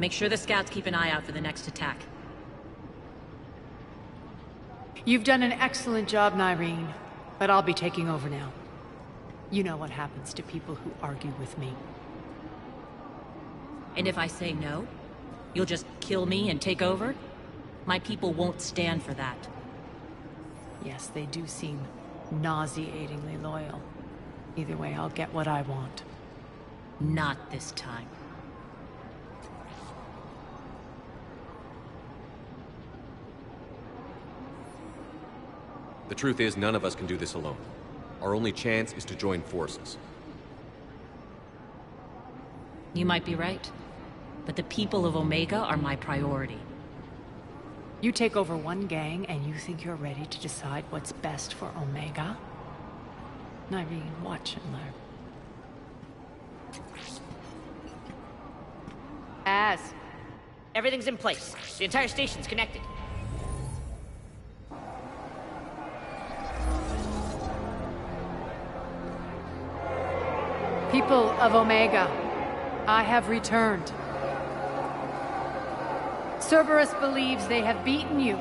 Make sure the scouts keep an eye out for the next attack. You've done an excellent job, Nyreen, but I'll be taking over now. You know what happens to people who argue with me. And if I say no, you'll just kill me and take over? My people won't stand for that. Yes, they do seem nauseatingly loyal. Either way, I'll get what I want. Not this time. The truth is, none of us can do this alone. Our only chance is to join forces. You might be right, but the people of Omega are my priority. You take over one gang and you think you're ready to decide what's best for Omega? Nyreen, watch and learn. Everything's in place. The entire station's connected. People of Omega, I have returned. Cerberus believes they have beaten you.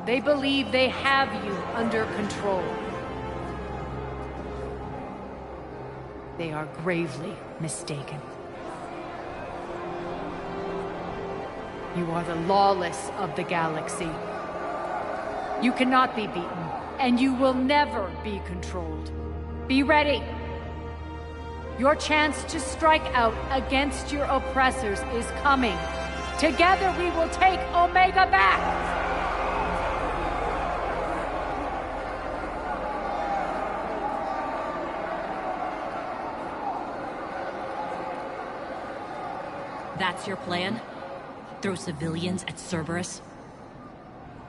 They believe they have you under control. They are gravely mistaken. You are the lawless of the galaxy. You cannot be beaten, and you will never be controlled. Be ready. Your chance to strike out against your oppressors is coming. Together we will take Omega back! That's your plan? Throw civilians at Cerberus?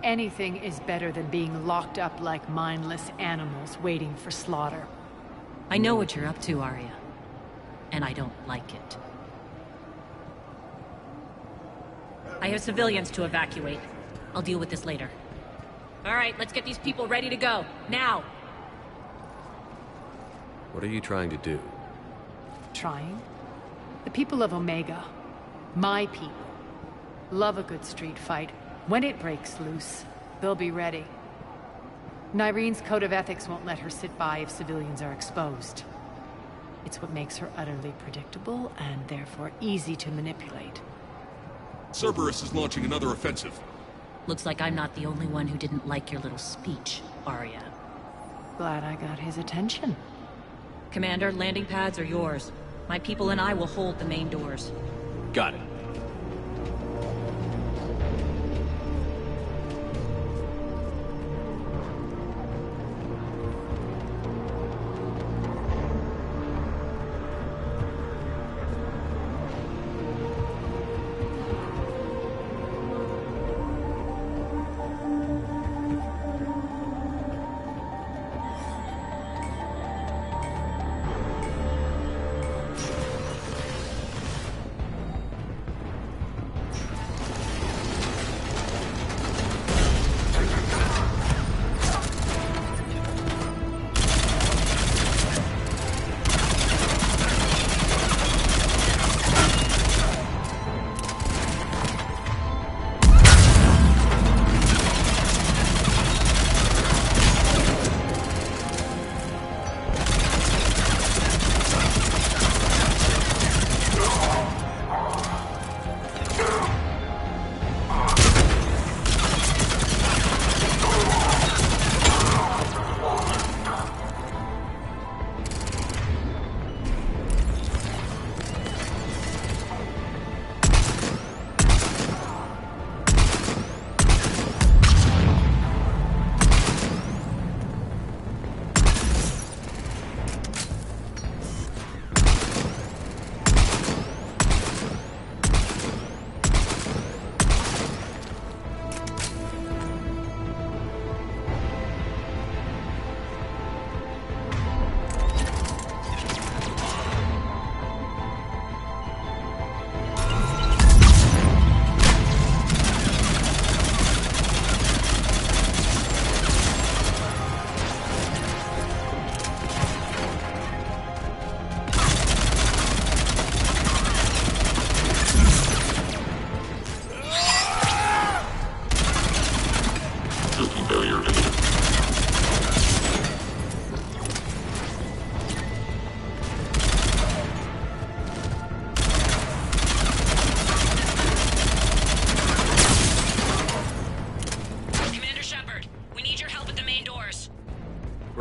Anything is better than being locked up like mindless animals waiting for slaughter. I know what you're up to, Arya. And I don't like it. I have civilians to evacuate. I'll deal with this later. All right, let's get these people ready to go. Now! What are you trying to do? Trying? The people of Omega, my people, love a good street fight. When it breaks loose, they'll be ready. Nyreen's code of ethics won't let her sit by if civilians are exposed. It's what makes her utterly predictable and therefore easy to manipulate. Cerberus is launching another offensive. Looks like I'm not the only one who didn't like your little speech, Arya. Glad I got his attention. Commander, landing pads are yours. My people and I will hold the main doors. Got it.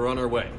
We're on our way.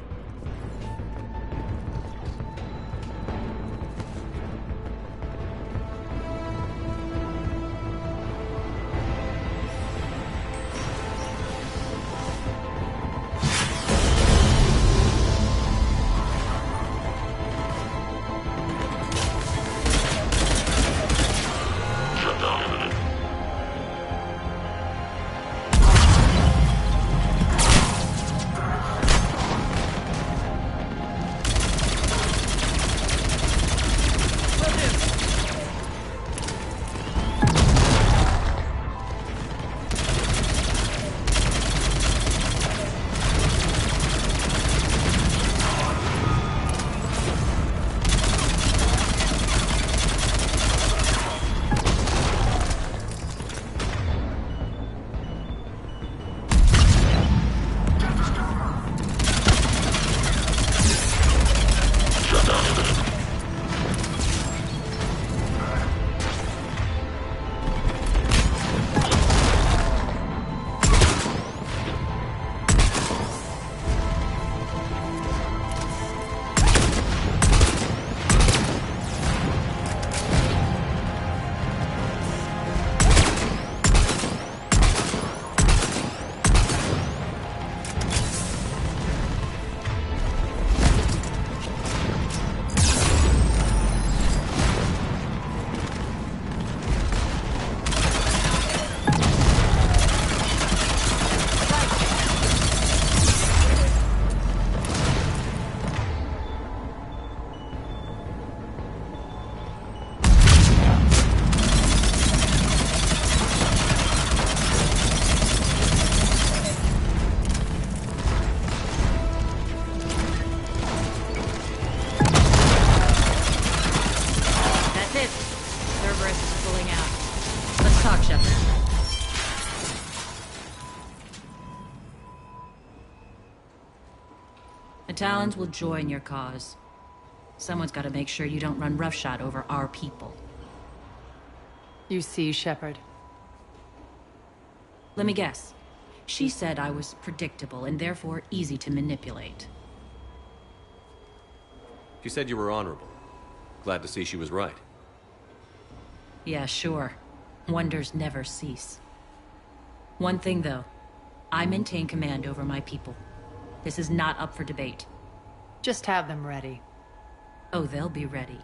The Talons will join your cause. Someone's got to make sure you don't run roughshod over our people. You see, Shepard. Let me guess. She said I was predictable and therefore easy to manipulate. She said you were honorable. Glad to see she was right. Yeah, sure. Wonders never cease. One thing, though. I maintain command over my people. This is not up for debate. Just have them ready. Oh, they'll be ready.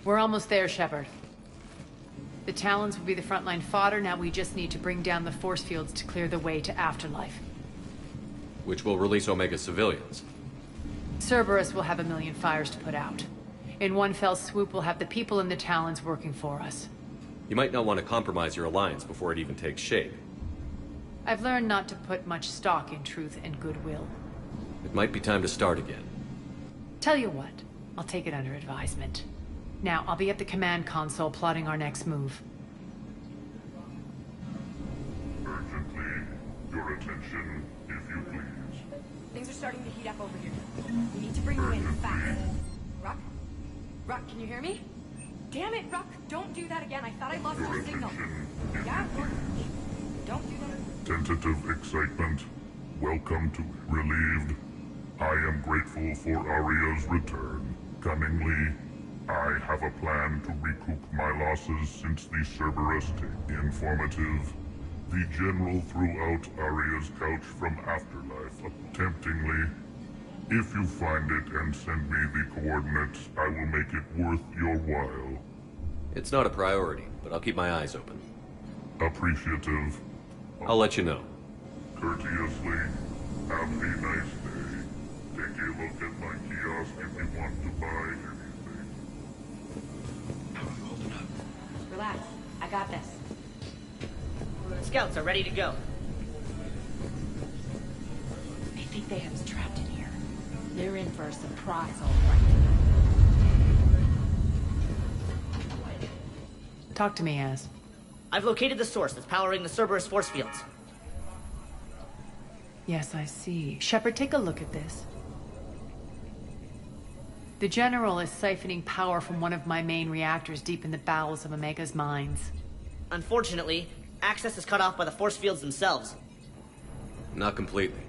We're almost there, Shepard. The Talons will be the frontline fodder, now we just need to bring down the force fields to clear the way to Afterlife. Which will release Omega civilians. Cerberus will have a million fires to put out. In one fell swoop, we'll have the people in the Talons working for us. You might not want to compromise your alliance before it even takes shape. I've learned not to put much stock in truth and goodwill. It might be time to start again. Tell you what, I'll take it under advisement. Now, I'll be at the command console plotting our next move. Urgently, your attention, if you please. Things are starting to heat up over here. We need to bring you in fast. Ruck? Ruck, can you hear me? Damn it, Ruck! Don't do that again. I thought I lost your signal. Yeah, don't do that. Tentative excitement. Welcome to Relieved. I am grateful for Aria's return. Cunningly, I have a plan to recoup my losses since the Cerberus tape. Informative. The General threw out Aria's couch from Afterlife, temptingly. If you find it and send me the coordinates, I will make it worth your while. It's not a priority, but I'll keep my eyes open. Appreciative. I'll let you know. Courteously, have a nice day. Take a look at my kiosk if you want to buy anything. Relax. I got this. The scouts are ready to go. I think they have us trapped in here. They're in for a surprise, all right. Talk to me, Az. I've located the source that's powering the Cerberus force fields. Yes, I see. Shepard, take a look at this. The General is siphoning power from one of my main reactors deep in the bowels of Omega's mines. Unfortunately, access is cut off by the force fields themselves. Not completely.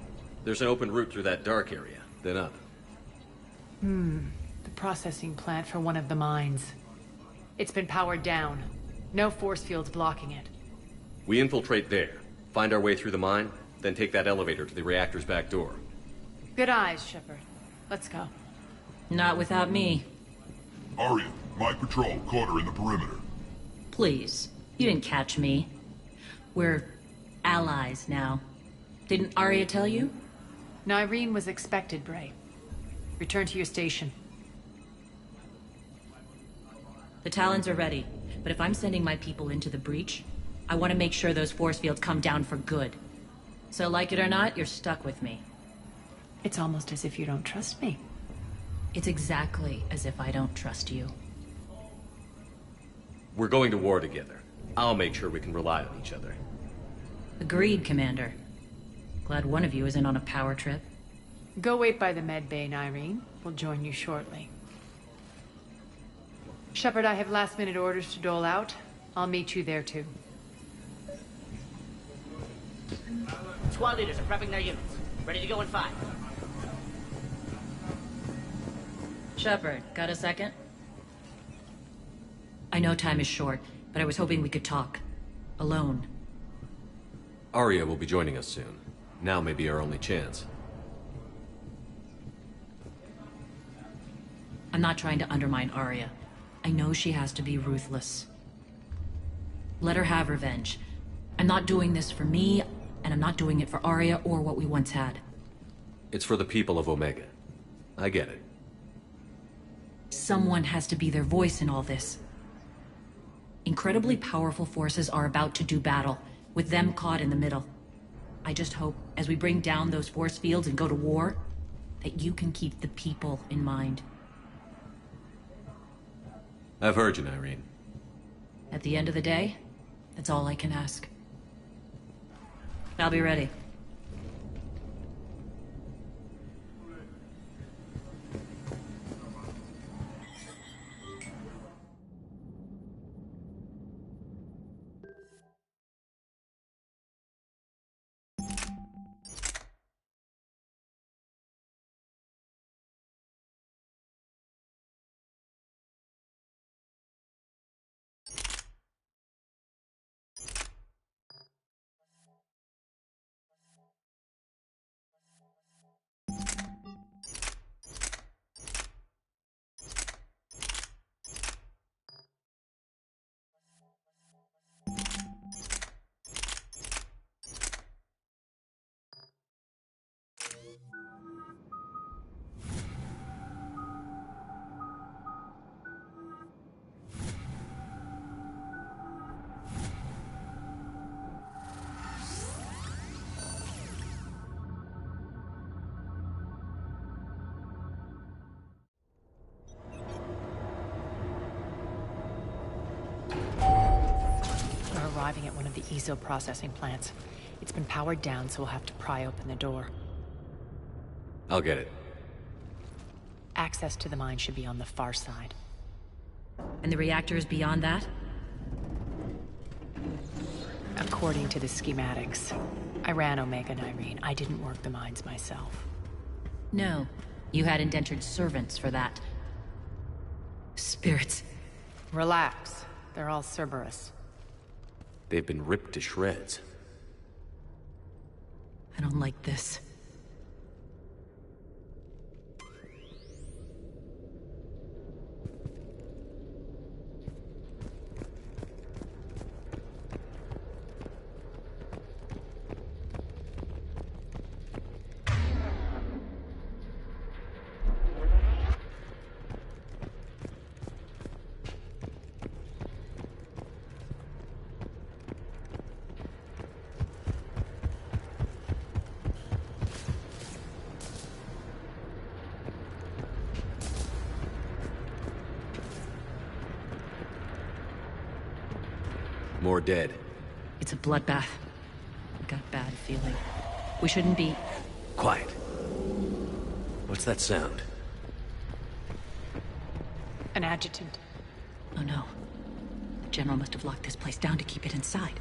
There's an open route through that dark area, then up. The processing plant for one of the mines. It's been powered down. No force fields blocking it. We infiltrate there, find our way through the mine, then take that elevator to the reactor's back door. Good eyes, Shepard. Let's go. Not without me. Arya, my patrol caught her in the perimeter. Please. You didn't catch me. We're allies now. Didn't Arya tell you? Nyreen was expected, Bray. Return to your station. The Talons are ready, but if I'm sending my people into the breach, I want to make sure those force fields come down for good. So like it or not, you're stuck with me. It's almost as if you don't trust me. It's exactly as if I don't trust you. We're going to war together. I'll make sure we can rely on each other. Agreed, Commander. Glad one of you isn't on a power trip. Go wait by the med bay, Nyreen. We'll join you shortly. Shepard, I have last-minute orders to dole out. I'll meet you there, too. Squad leaders are prepping their units. Ready to go in 5. Shepard, got a second? I know time is short, but I was hoping we could talk. Alone. Arya will be joining us soon. Now may be our only chance. I'm not trying to undermine Arya. I know she has to be ruthless. Let her have revenge. I'm not doing this for me, and I'm not doing it for Arya or what we once had. It's for the people of Omega. I get it. Someone has to be their voice in all this. Incredibly powerful forces are about to do battle, with them caught in the middle. I just hope, as we bring down those force fields and go to war, that you can keep the people in mind. I've heard you, Nyreen. At the end of the day, that's all I can ask. I'll be ready. Arriving at one of the ESO processing plants. It's been powered down, so we'll have to pry open the door. I'll get it. Access to the mine should be on the far side. And the reactor is beyond that? According to the schematics. I ran Omega, Nyreen. I didn't work the mines myself. No. You had indentured servants for that. Spirits. Relax. They're all Cerberus. They've been ripped to shreds. I don't like this. more dead. It's a bloodbath. I got a bad feeling. We shouldn't be... Quiet. What's that sound? An adjutant. Oh no. The General must have locked this place down to keep it inside.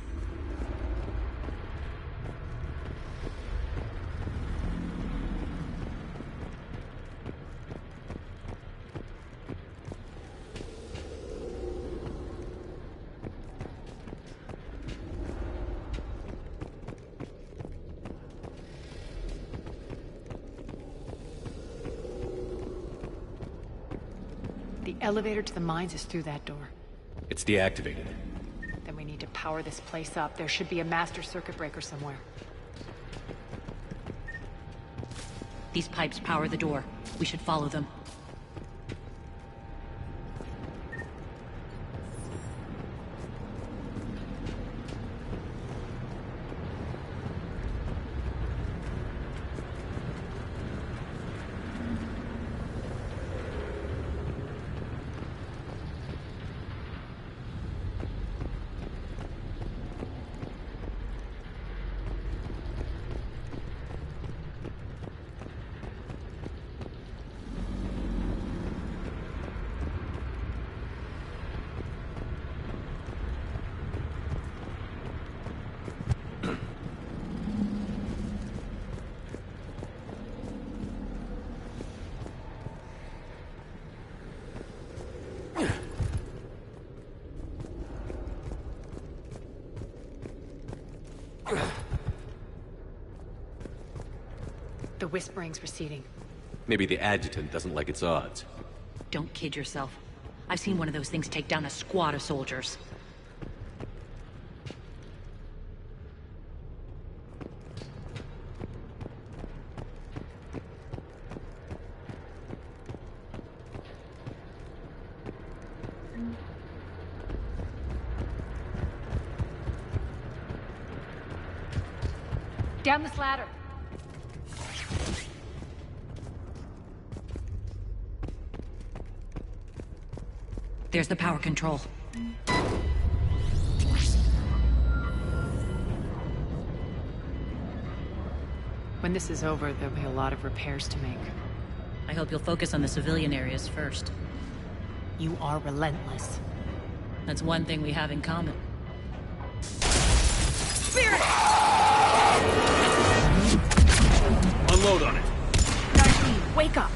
The elevator to the mines is through that door. It's deactivated. Then we need to power this place up. There should be a master circuit breaker somewhere. These pipes power the door. We should follow them. The whispering's receding. Maybe the adjutant doesn't like its odds. Don't kid yourself. I've seen one of those things take down a squad of soldiers. Down this ladder. There's the power control. When this is over, there'll be a lot of repairs to make. I hope you'll focus on the civilian areas first. You are relentless. That's one thing we have in common. Unload on it. Darlene, wake up!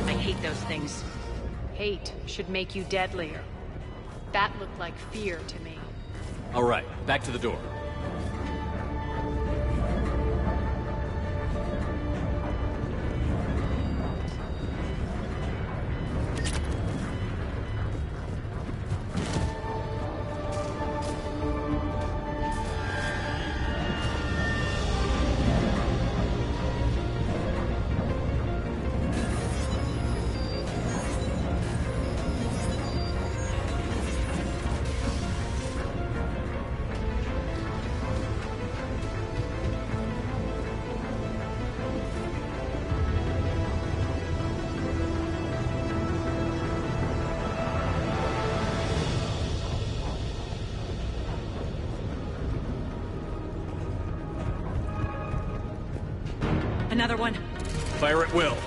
I hate those things. Hate should make you deadlier. That looked like fear to me. All right, back to the door. Another one. Fire at will.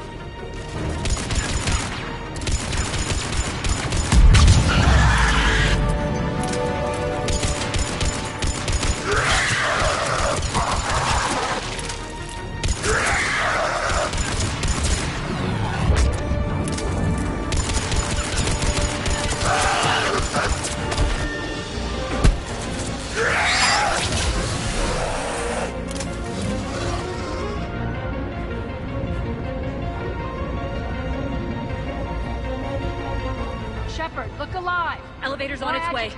Look alive! Elevator's on its way.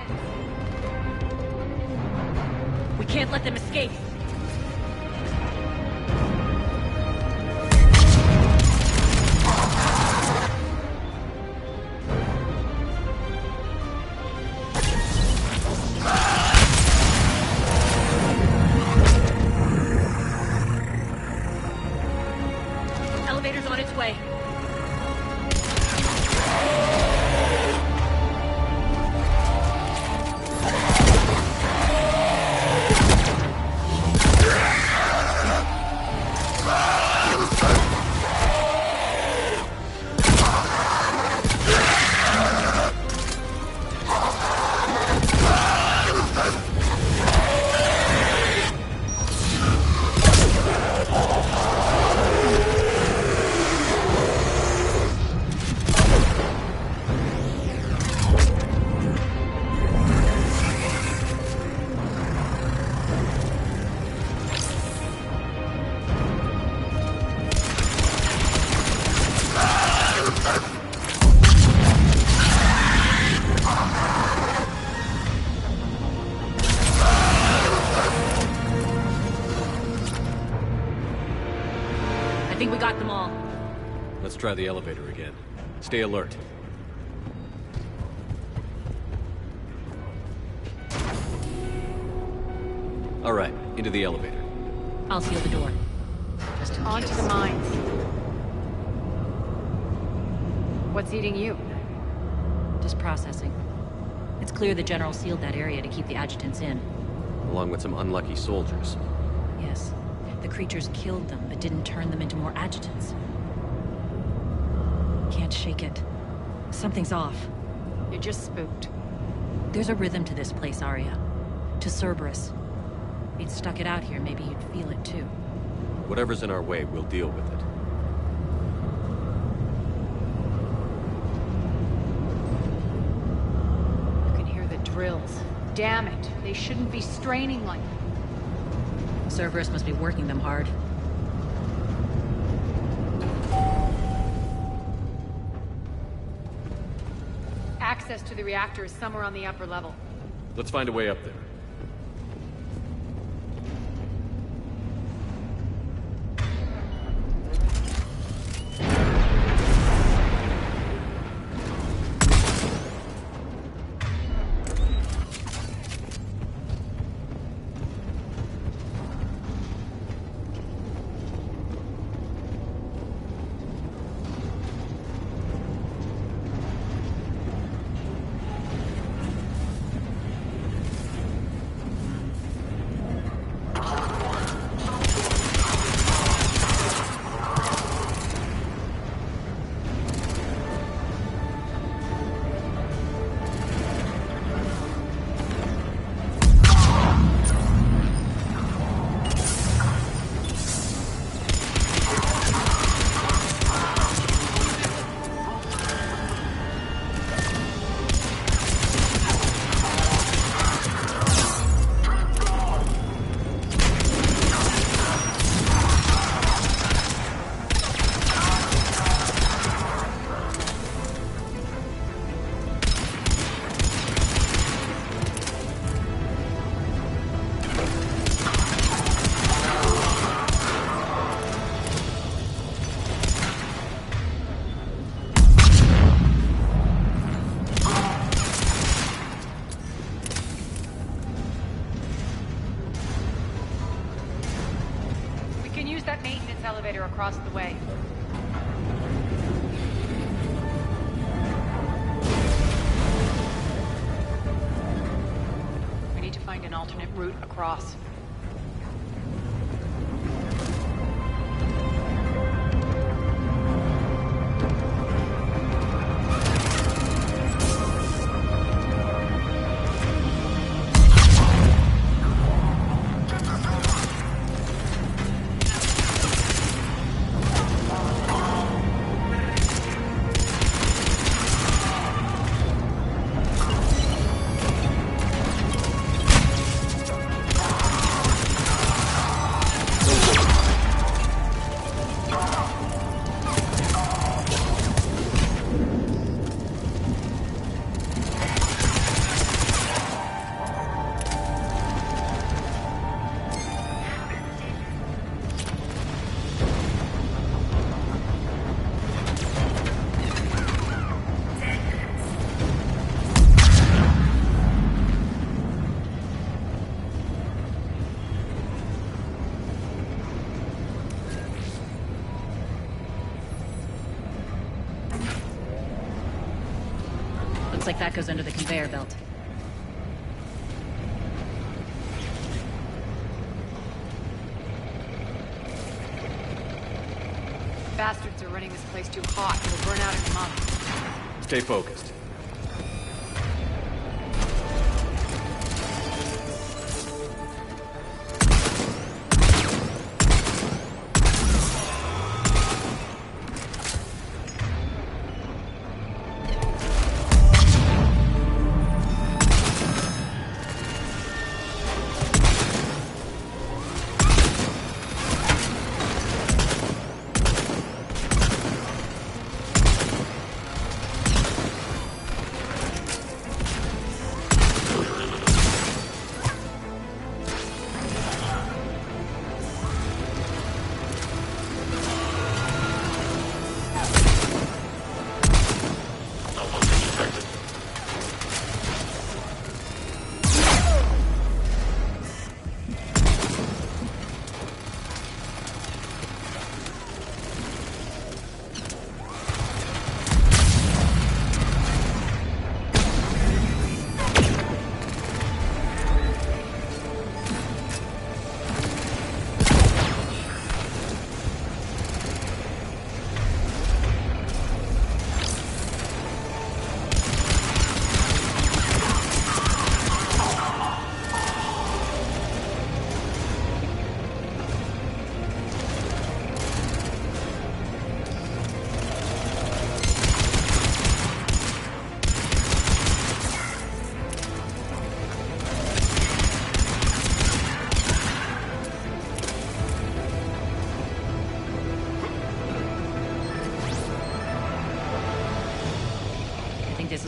We can't let them escape. think we got them all. Let's try the elevator again. Stay alert. All right, into the elevator. I'll seal the door. Just in On case. to the mines. What's eating you? Just processing. It's clear the General sealed that area to keep the adjutants in. Along with some unlucky soldiers. Yes. The creatures killed them, but didn't turn them into more adjutants. Can't shake it. Something's off. You're just spooked. There's a rhythm to this place, Arya. To Cerberus. If you'd stuck it out here, maybe you'd feel it too. Whatever's in our way, we'll deal with it. You can hear the drills. Damn it. They shouldn't be straining like that. Cerberus must be working them hard. Access to the reactor is somewhere on the upper level. Let's find a way up there. Elevator across the way. We need to find an alternate route across. Looks like that goes under the conveyor belt. Bastards are running this place too hot. We'll burn out in a month. Stay focused.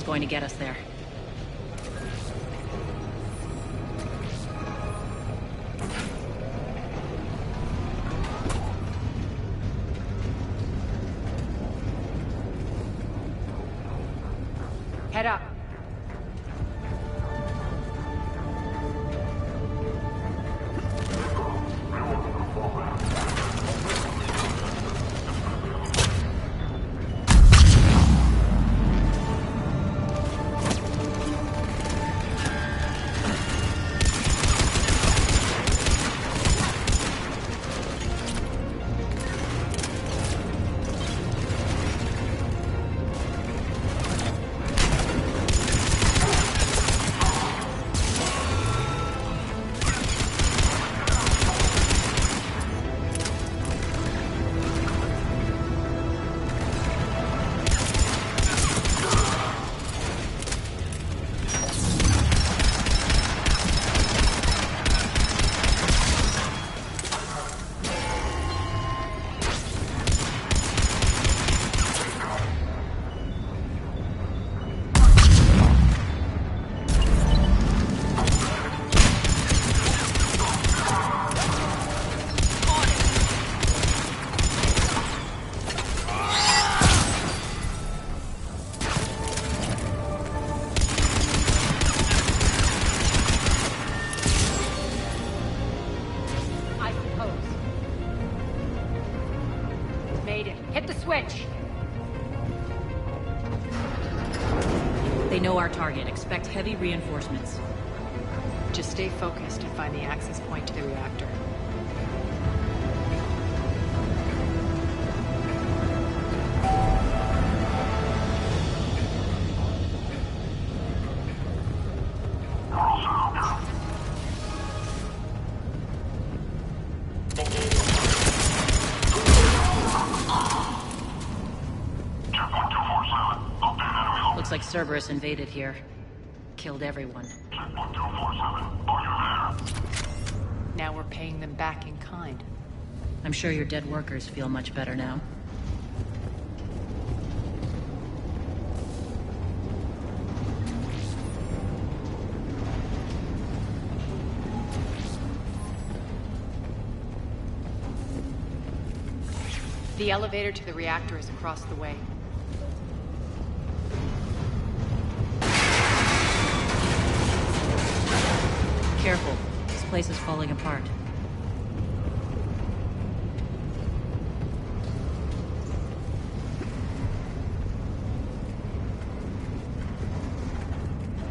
going to get us there. Head up. They know our target. Expect heavy reinforcements. Just stay focused and find the access point to the reactor. Looks like Cerberus invaded here. Killed everyone. Now we're paying them back in kind. I'm sure your dead workers feel much better now. The elevator to the reactor is across the way. Careful. This place is falling apart.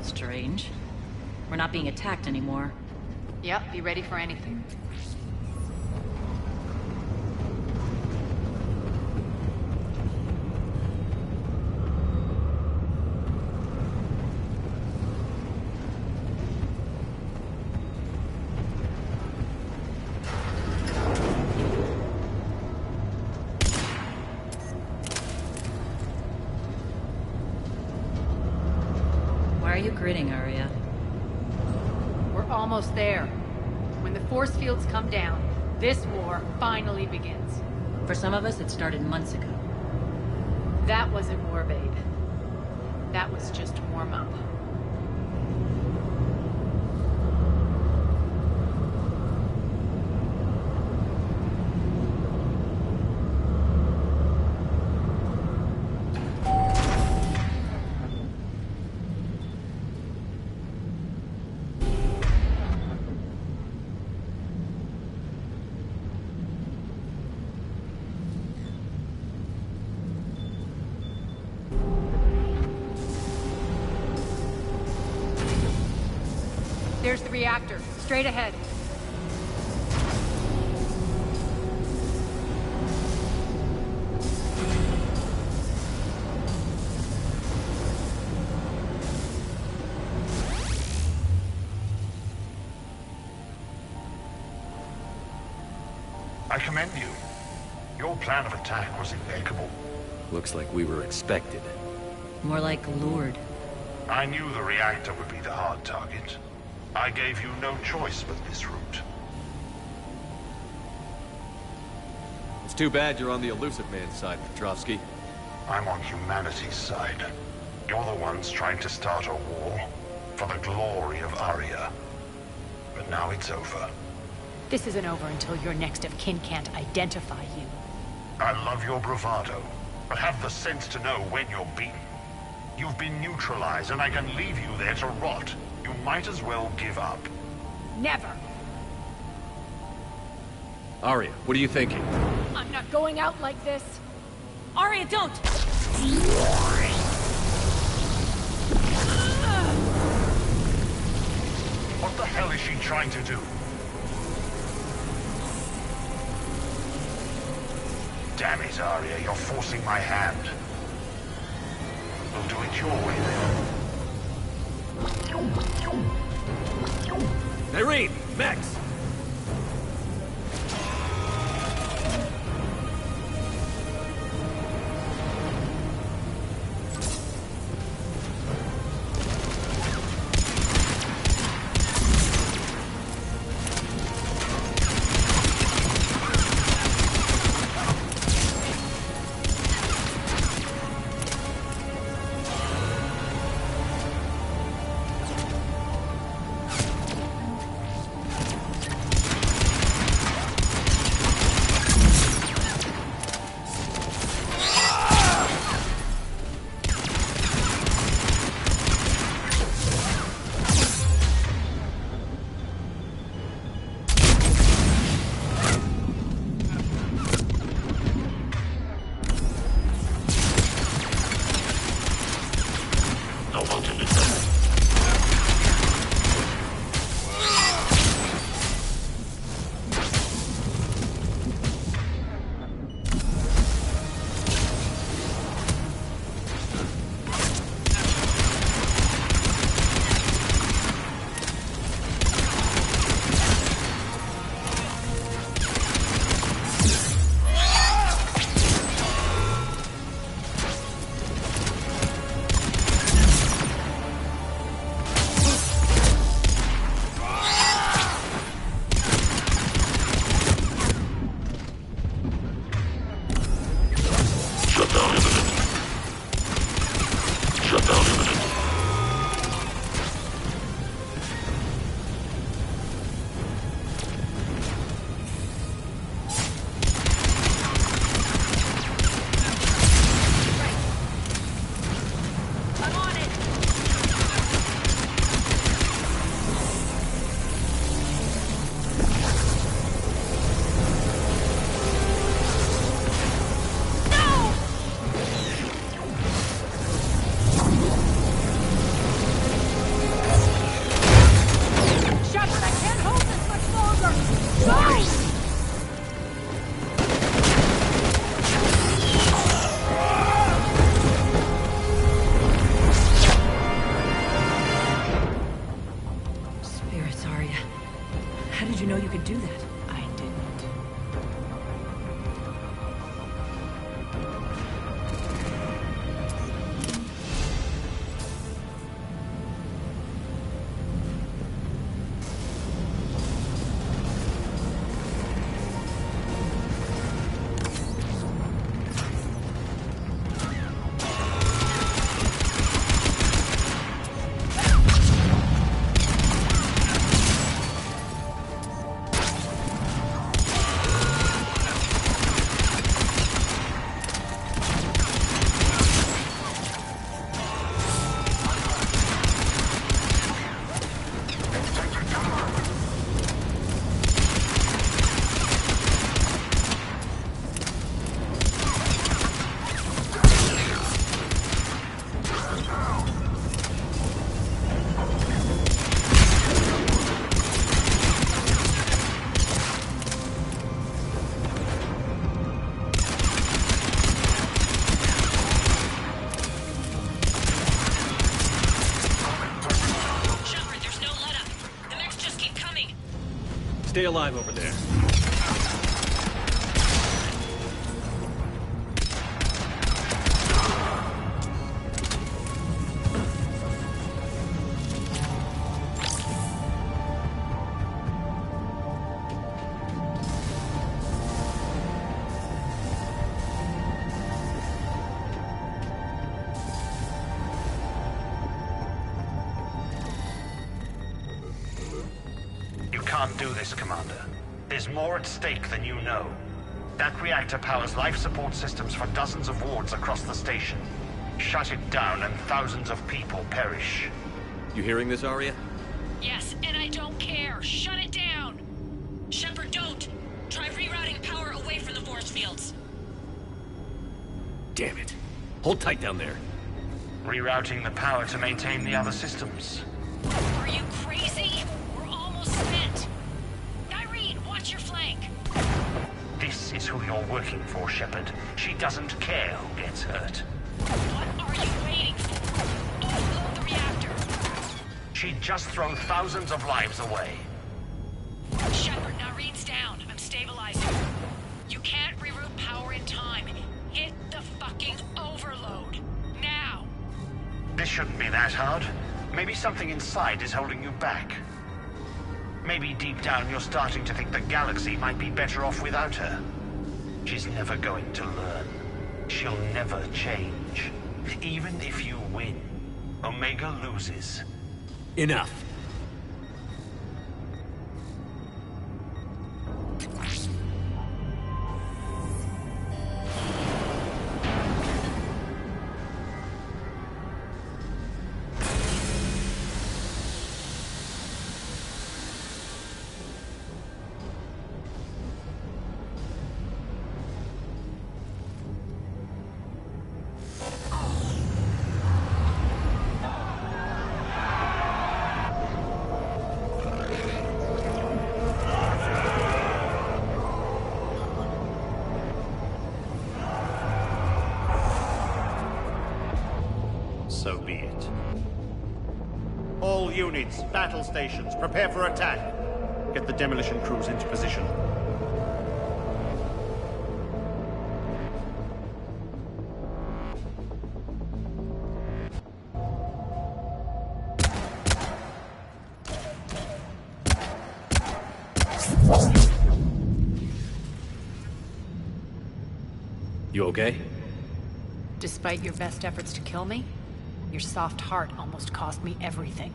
Strange. We're not being attacked anymore. Yep, be ready for anything. Why are you grinning, Arya? We're almost there. When the force fields come down, this war finally begins. For some of us, it started months ago. That wasn't war, babe. That was just warm-up. There's the reactor, straight ahead. I commend you. Your plan of attack was impeccable. Looks like we were expected. More like lured. I knew the reactor would be the hard target. I gave you no choice but this route. It's too bad you're on the elusive man's side, Petrovsky. I'm on humanity's side. You're the ones trying to start a war for the glory of Arya. But now it's over. This isn't over until your next of kin can't identify you. I love your bravado, but have the sense to know when you're beaten. You've been neutralized, and I can leave you there to rot. You might as well give up. Never! Arya, what are you thinking? I'm not going out like this. Arya, don't! What the hell is she trying to do? Damn it, Arya, you're forcing my hand. We'll do it your way then. Irene! Max! Stay alive over there. can't do this, Commander. There's more at stake than you know. That reactor powers life support systems for dozens of wards across the station. Shut it down and thousands of people perish. You hearing this, Arya? Yes, and I don't care. Shut it down! Shepard, don't! Try rerouting power away from the force fields. Damn it. Hold tight down there. Rerouting the power to maintain the other systems. Are you crazy? We're almost spent. Irene, watch your flank. This is who you're working for, Shepard. She doesn't care who gets hurt. What are you waiting for? Overload the reactor. She'd just throw thousands of lives away. Shepard, Irene's down. I'm stabilizing. You can't reroute power in time. Hit the fucking overload. Now. This shouldn't be that hard. Maybe something inside is holding you back. Maybe deep down you're starting to think the galaxy might be better off without her. She's never going to learn. She'll never change. Even if you win, Omega loses. Enough. So be it. All units, battle stations, prepare for attack. Get the demolition crews into position. You okay? Despite your best efforts to kill me, your soft heart almost cost me everything.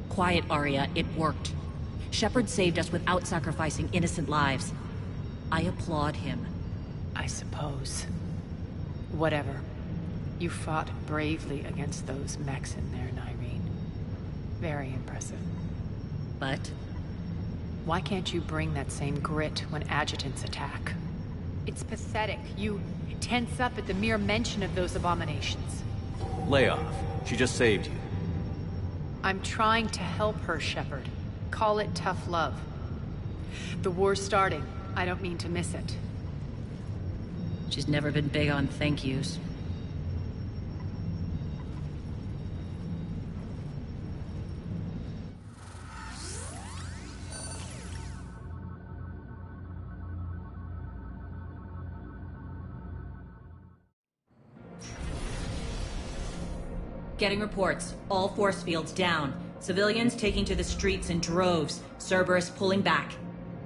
Quiet, Arya. It worked. Shepard saved us without sacrificing innocent lives. I applaud him. I suppose. Whatever. You fought bravely against those mechs in there, Irene. Very impressive. But? Why can't you bring that same grit when adjutants attack? It's pathetic. You tense up at the mere mention of those abominations. Lay off. She just saved you. I'm trying to help her, Shepard. Call it tough love. The war's starting. I don't mean to miss it. She's never been big on thank yous. Getting reports. All force fields down. Civilians taking to the streets in droves. Cerberus pulling back.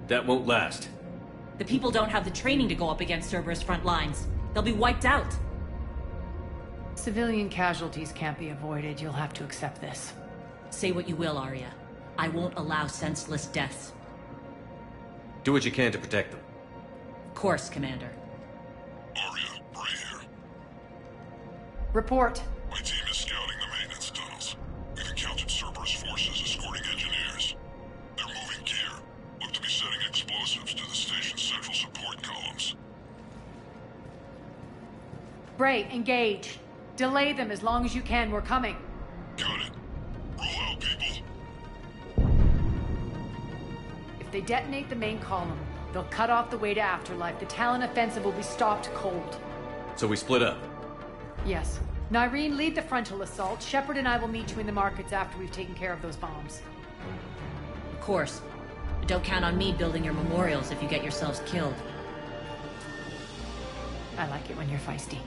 That won't last. The people don't have the training to go up against Cerberus front lines. They'll be wiped out. Civilian casualties can't be avoided. You'll have to accept this. Say what you will, Arya. I won't allow senseless deaths. Do what you can to protect them. Of course, Commander. Arya, Bray here. Report. My team is scouting the maintenance tunnels. We've encountered Cerberus forces escorting engineers. They're moving gear. Look to be setting explosives to the station's central support columns. Bray, engage. Delay them as long as you can. We're coming. Got it. Roll out, people. If they detonate the main column, they'll cut off the way to Afterlife. The Talon offensive will be stopped cold. So we split up. Yes. Irene, lead the frontal assault. Shepard and I will meet you in the markets after we've taken care of those bombs. Of course. But don't count on me building your memorials if you get yourselves killed. I like it when you're feisty.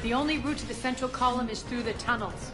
The only route to the central column is through the tunnels.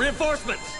Reinforcements!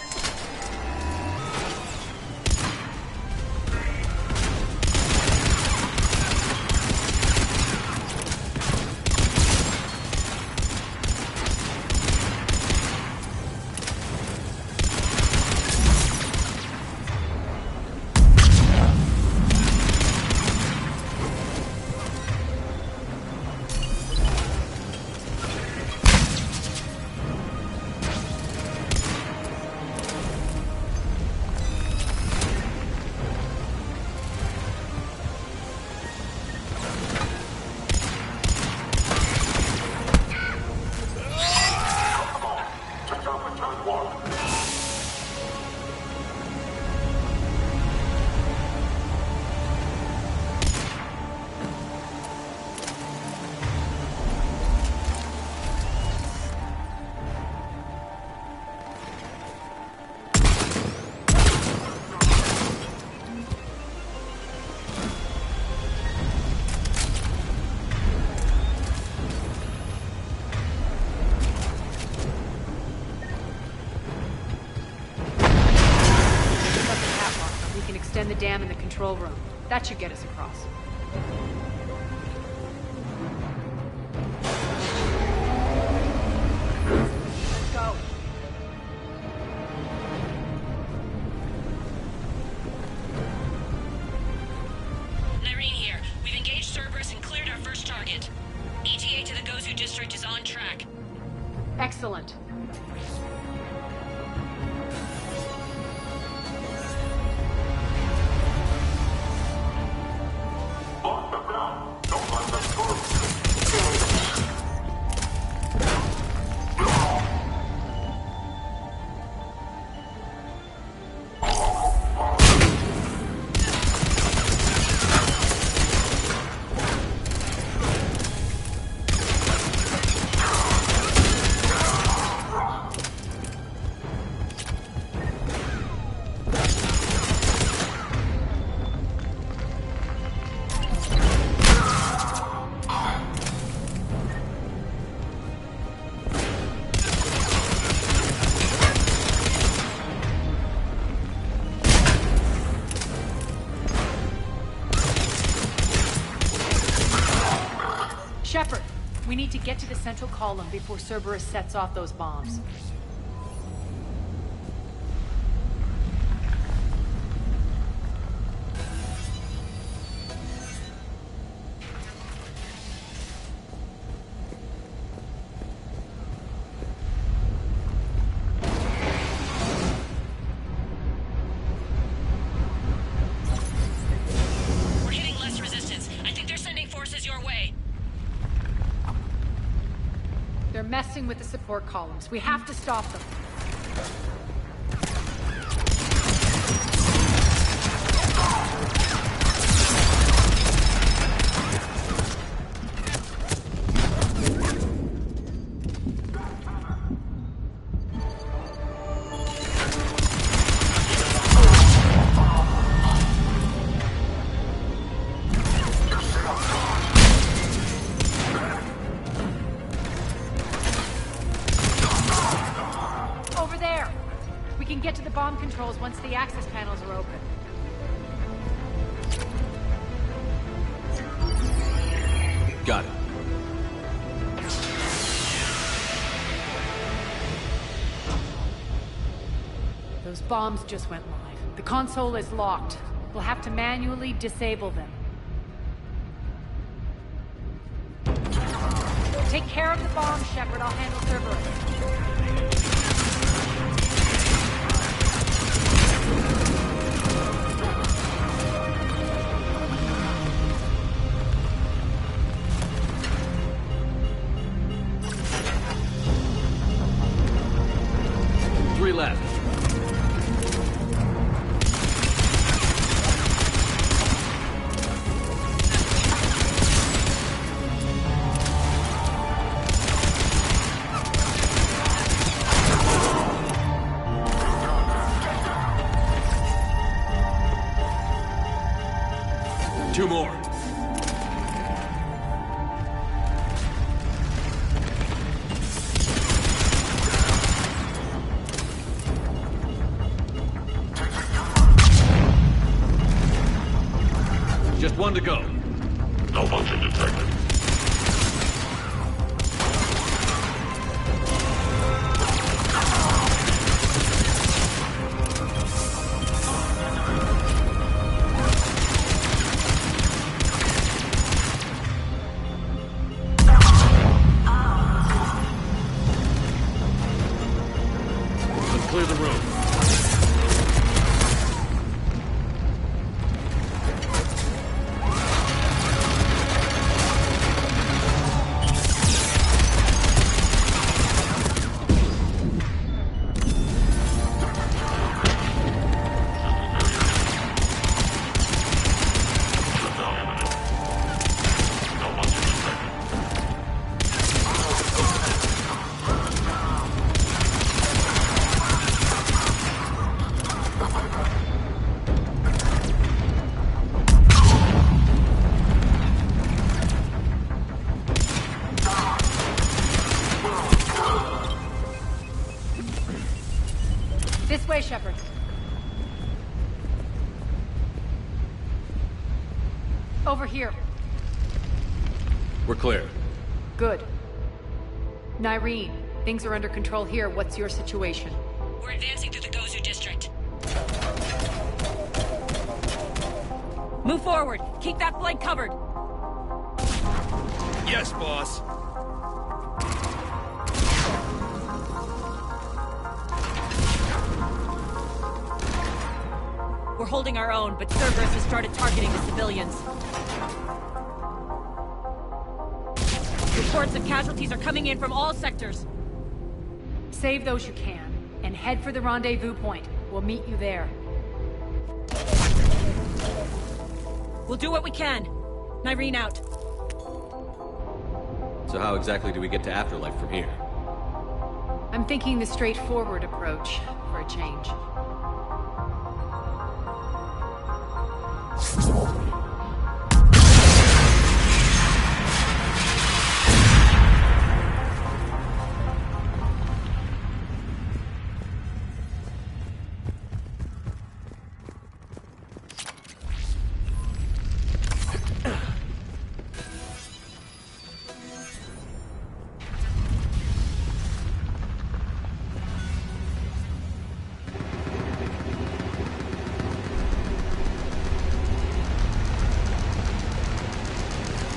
Extend the dam in the control room. That should get us across. Let's go. Nyreen here. We've engaged Cerberus and cleared our first target. ETA to the Gozu district is on track. Excellent. Shepard, we need to get to the central column before Cerberus sets off those bombs. We're hitting less resistance. I think they're sending forces your way. They're messing with the support columns. We have to stop them. Bomb controls once the access panels are open. Got it. Those bombs just went live. The console is locked. We'll have to manually disable them. Take care of the bomb, Shepard. I'll handle Cerberus. Three left. Two more. one to go. No motion detected. Let's clear the room. This way, Shepard. Over here. We're clear. Good. Nyreen, things are under control here. What's your situation? We're advancing through the Gozu district. Move forward. Keep that flank covered. Yes, boss. We're holding our own, but Cerberus has started targeting the civilians. Reports of casualties are coming in from all sectors. Save those you can, and head for the rendezvous point. We'll meet you there. We'll do what we can. Nyreen out. So how exactly do we get to Afterlife from here? I'm thinking the straightforward approach for a change.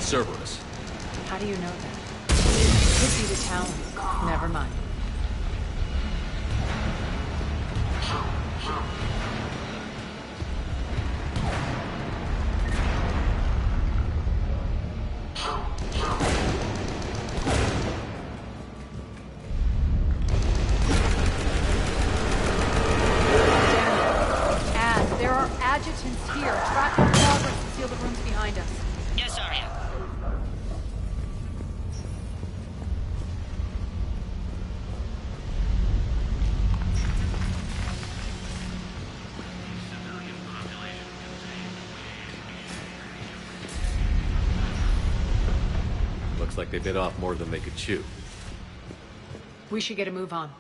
Cerberus. How do you know that? Could be the town. Never mind. There are adjutants here. Track their progress and seal the rooms behind us. Yes, Arya. Looks like they bit off more than they could chew. We should get a move on.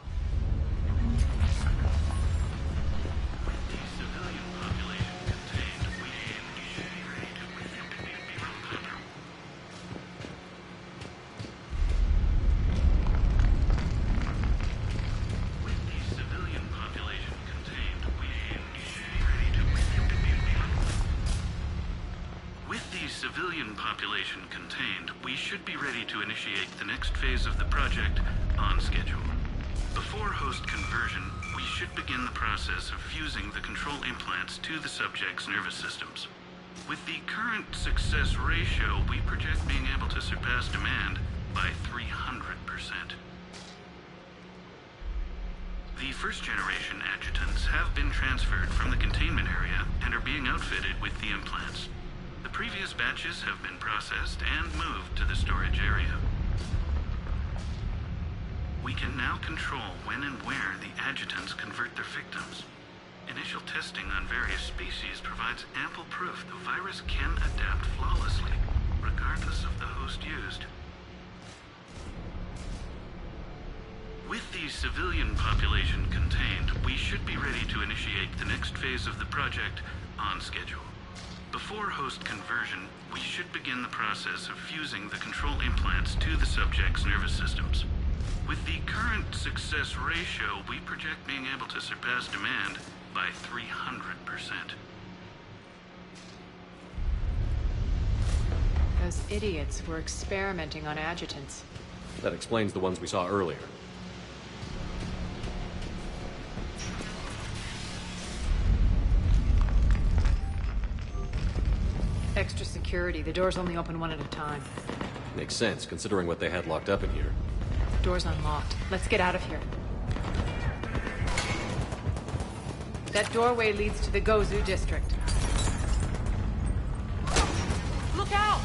Civilian population contained, we should be ready to initiate the next phase of the project on schedule. Before host conversion, we should begin the process of fusing the control implants to the subject's nervous systems. With the current success ratio, we project being able to surpass demand by 300%. The first-generation adjutants have been transferred from the containment area and are being outfitted with the implants. The previous batches have been processed and moved to the storage area. We can now control when and where the adjutants convert their victims. Initial testing on various species provides ample proof the virus can adapt flawlessly, regardless of the host used. With the civilian population contained, we should be ready to initiate the next phase of the project on schedule. Before host conversion, we should begin the process of fusing the control implants to the subject's nervous systems. With the current success ratio, we project being able to surpass demand by 300%. Those idiots were experimenting on adjutants. That explains the ones we saw earlier. Extra security. The doors only open one at a time. Makes sense, considering what they had locked up in here. Door's unlocked. Let's get out of here. That doorway leads to the Gozu district. Look out!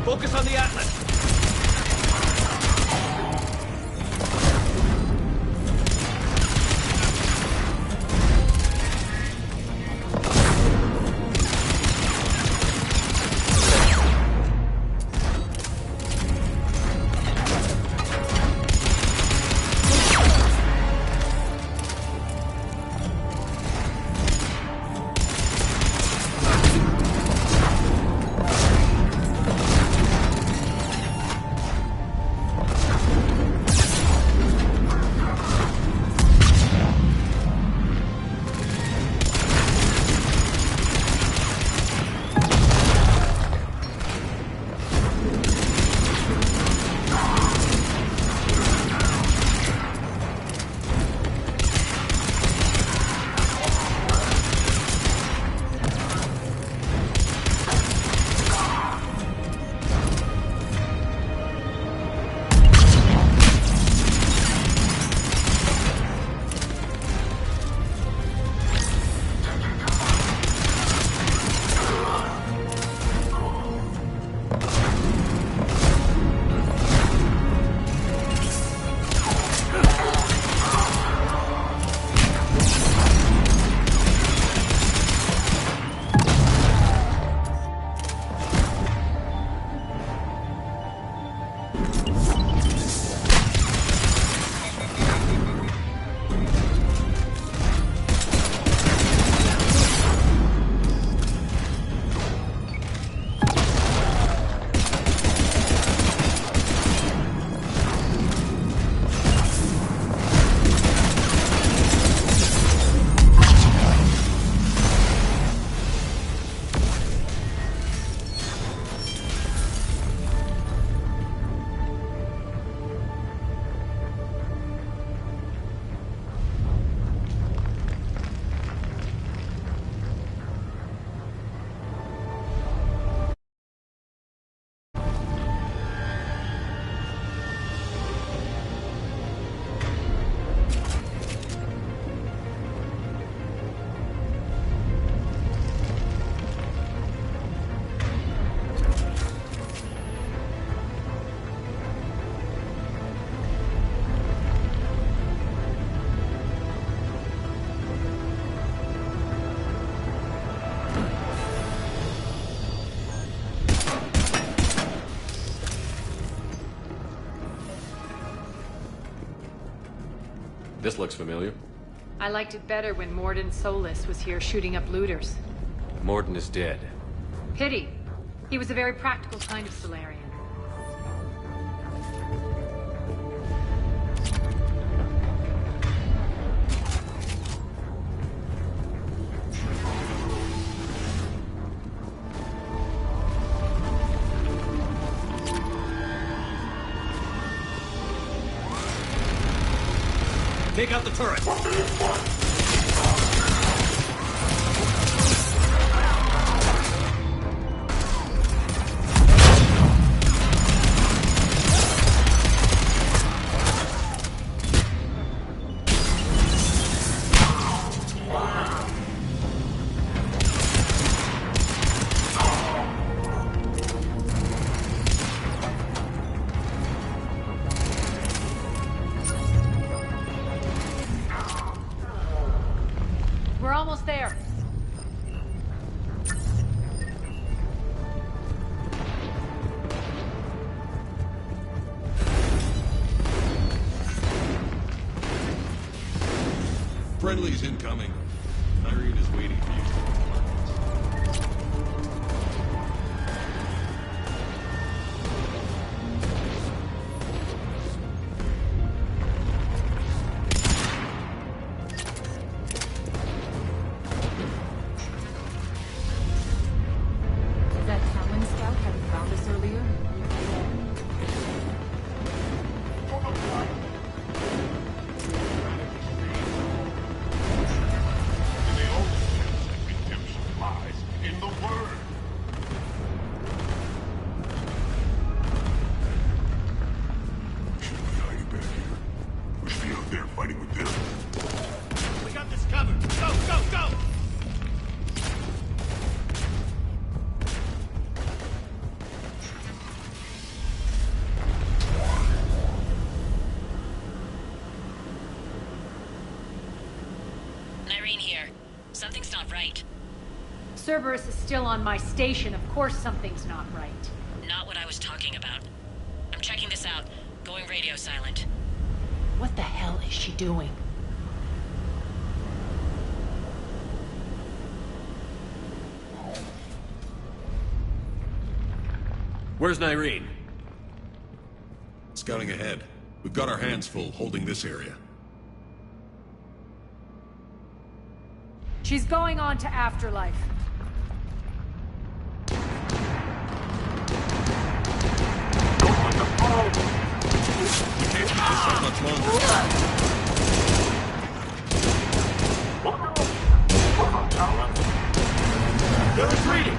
Focus on the Atlas! This looks familiar. I liked it better when Morden Solis was here shooting up looters. Morden is dead. Pity. He was a very practical kind of Solarian. Take out the turret! Friendlies incoming. Irene is waiting for you. Cerberus is still on my station. Of course something's not right. Not what I was talking about. I'm checking this out. Going radio silent. What the hell is she doing? Where's Nyreen? Scouting ahead. We've got our hands full holding this area. She's going on to Afterlife. We can't keep this up much longer. They're retreating!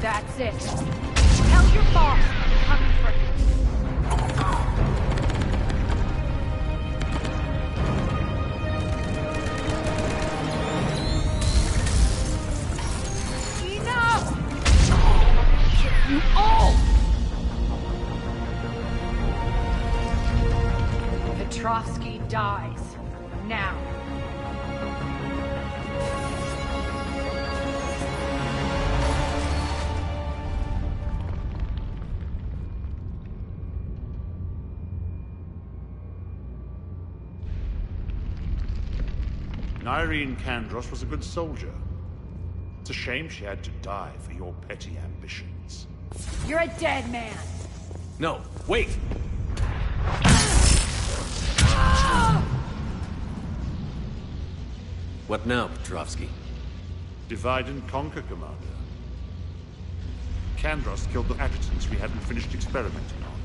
That's it. Tell your boss I'm coming for him. Enough! You all! Petrovsky dies. Now. Irene Kandros was a good soldier. It's a shame she had to die for your petty ambitions. You're a dead man! No, wait! What now, Petrovsky? Divide and conquer, Commander. Kandros killed the adjutants we hadn't finished experimenting on.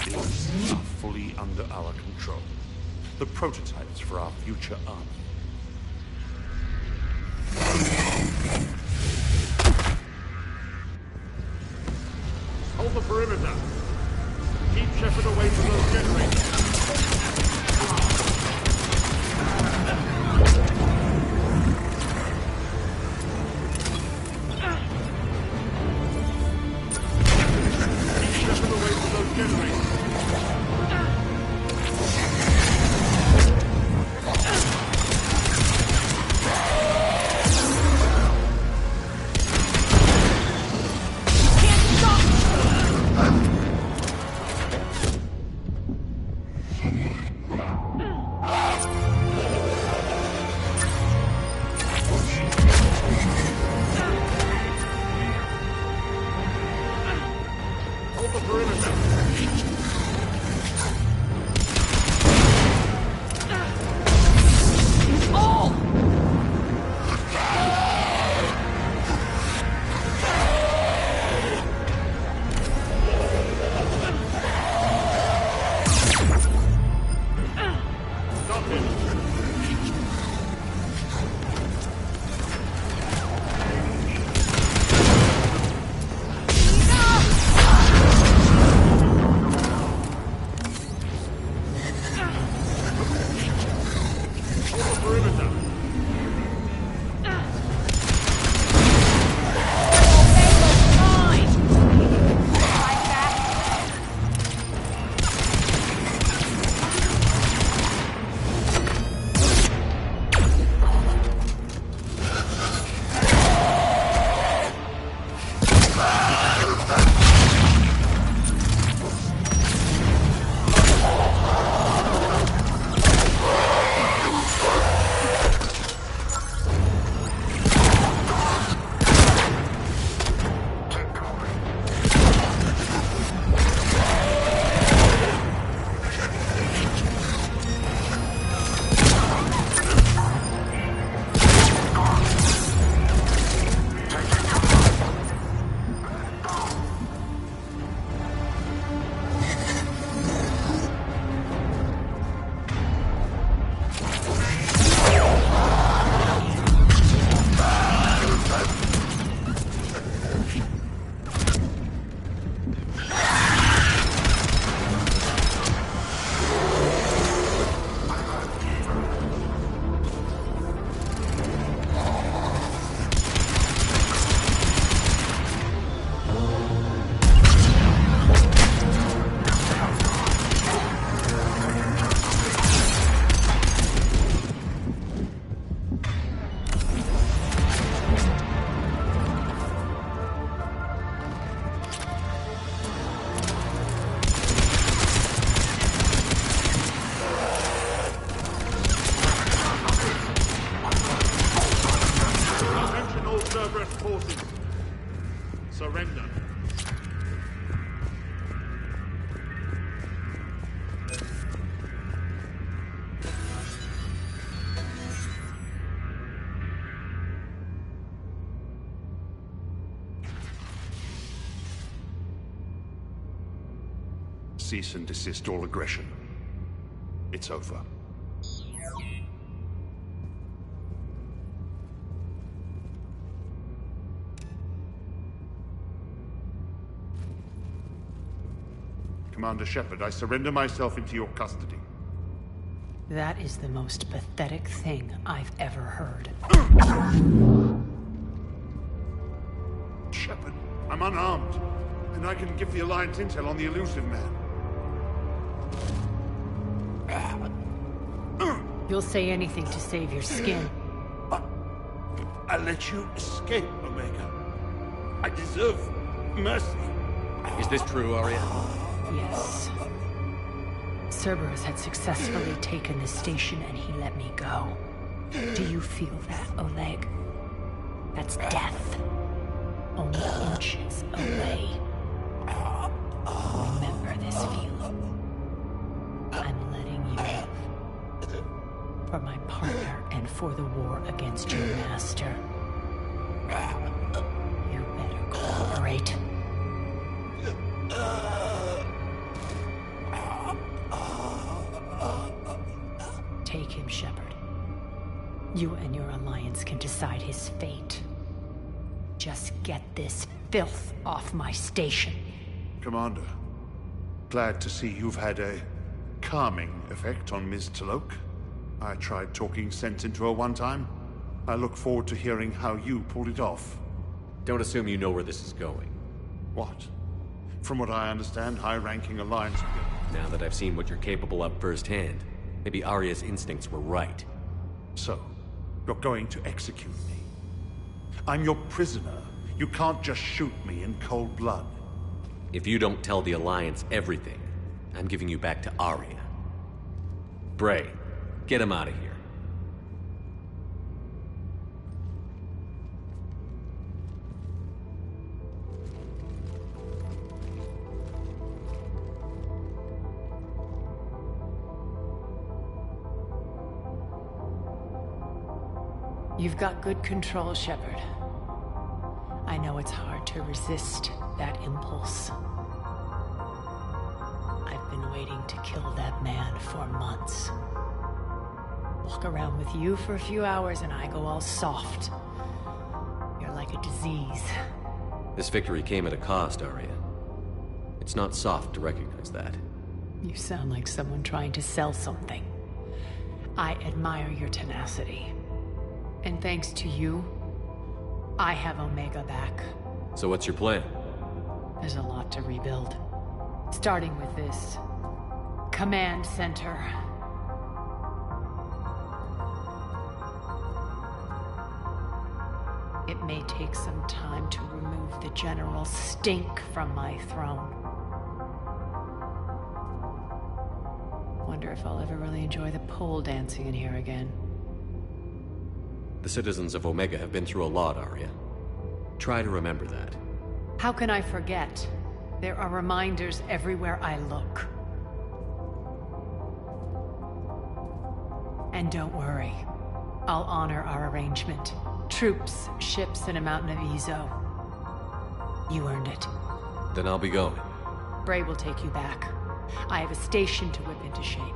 These are fully under our control. The prototypes for our future army. Hold the perimeter. Keep Shepard away from those generators. Keep Shepard away from those generators. forces. Surrender. Cease and desist all aggression. It's over. Commander Shepard, I surrender myself into your custody. That is the most pathetic thing I've ever heard. Shepard, I'm unarmed, and I can give the Alliance intel on the elusive man. You'll say anything to save your skin. I let you escape, Omega. I deserve mercy. Is this true, Arya? Yes. Cerberus had successfully taken the station and he let me go. Do you feel that, Oleg? That's death. Only inches away. Remember this feeling. I'm letting you live. For my partner and for the war against your master. You better cooperate. Take him, Shepard. You and your Alliance can decide his fate. Just get this filth off my station. Commander, glad to see you've had a calming effect on Ms. Talok. I tried talking sense into her one time. I look forward to hearing how you pulled it off. Don't assume you know where this is going. What? From what I understand, high-ranking Alliance... Now that I've seen what you're capable of firsthand, maybe Arya's instincts were right. So, you're going to execute me. I'm your prisoner. You can't just shoot me in cold blood. If you don't tell the Alliance everything, I'm giving you back to Arya. Bray, get him out of here. You've got good control, Shepard. I know it's hard to resist that impulse. I've been waiting to kill that man for months. Walk around with you for a few hours and I go all soft. You're like a disease. This victory came at a cost, Arya. It's not soft to recognize that. You sound like someone trying to sell something. I admire your tenacity. And thanks to you, I have Omega back. So what's your plan? There's a lot to rebuild. Starting with this command center. It may take some time to remove the general stink from my throne. Wonder if I'll ever really enjoy the pole dancing in here again. The citizens of Omega have been through a lot, Arya. Try to remember that. How can I forget? There are reminders everywhere I look. And don't worry. I'll honor our arrangement. Troops, ships, and a mountain of Ezo. You earned it. Then I'll be going. Bray will take you back. I have a station to whip into shape.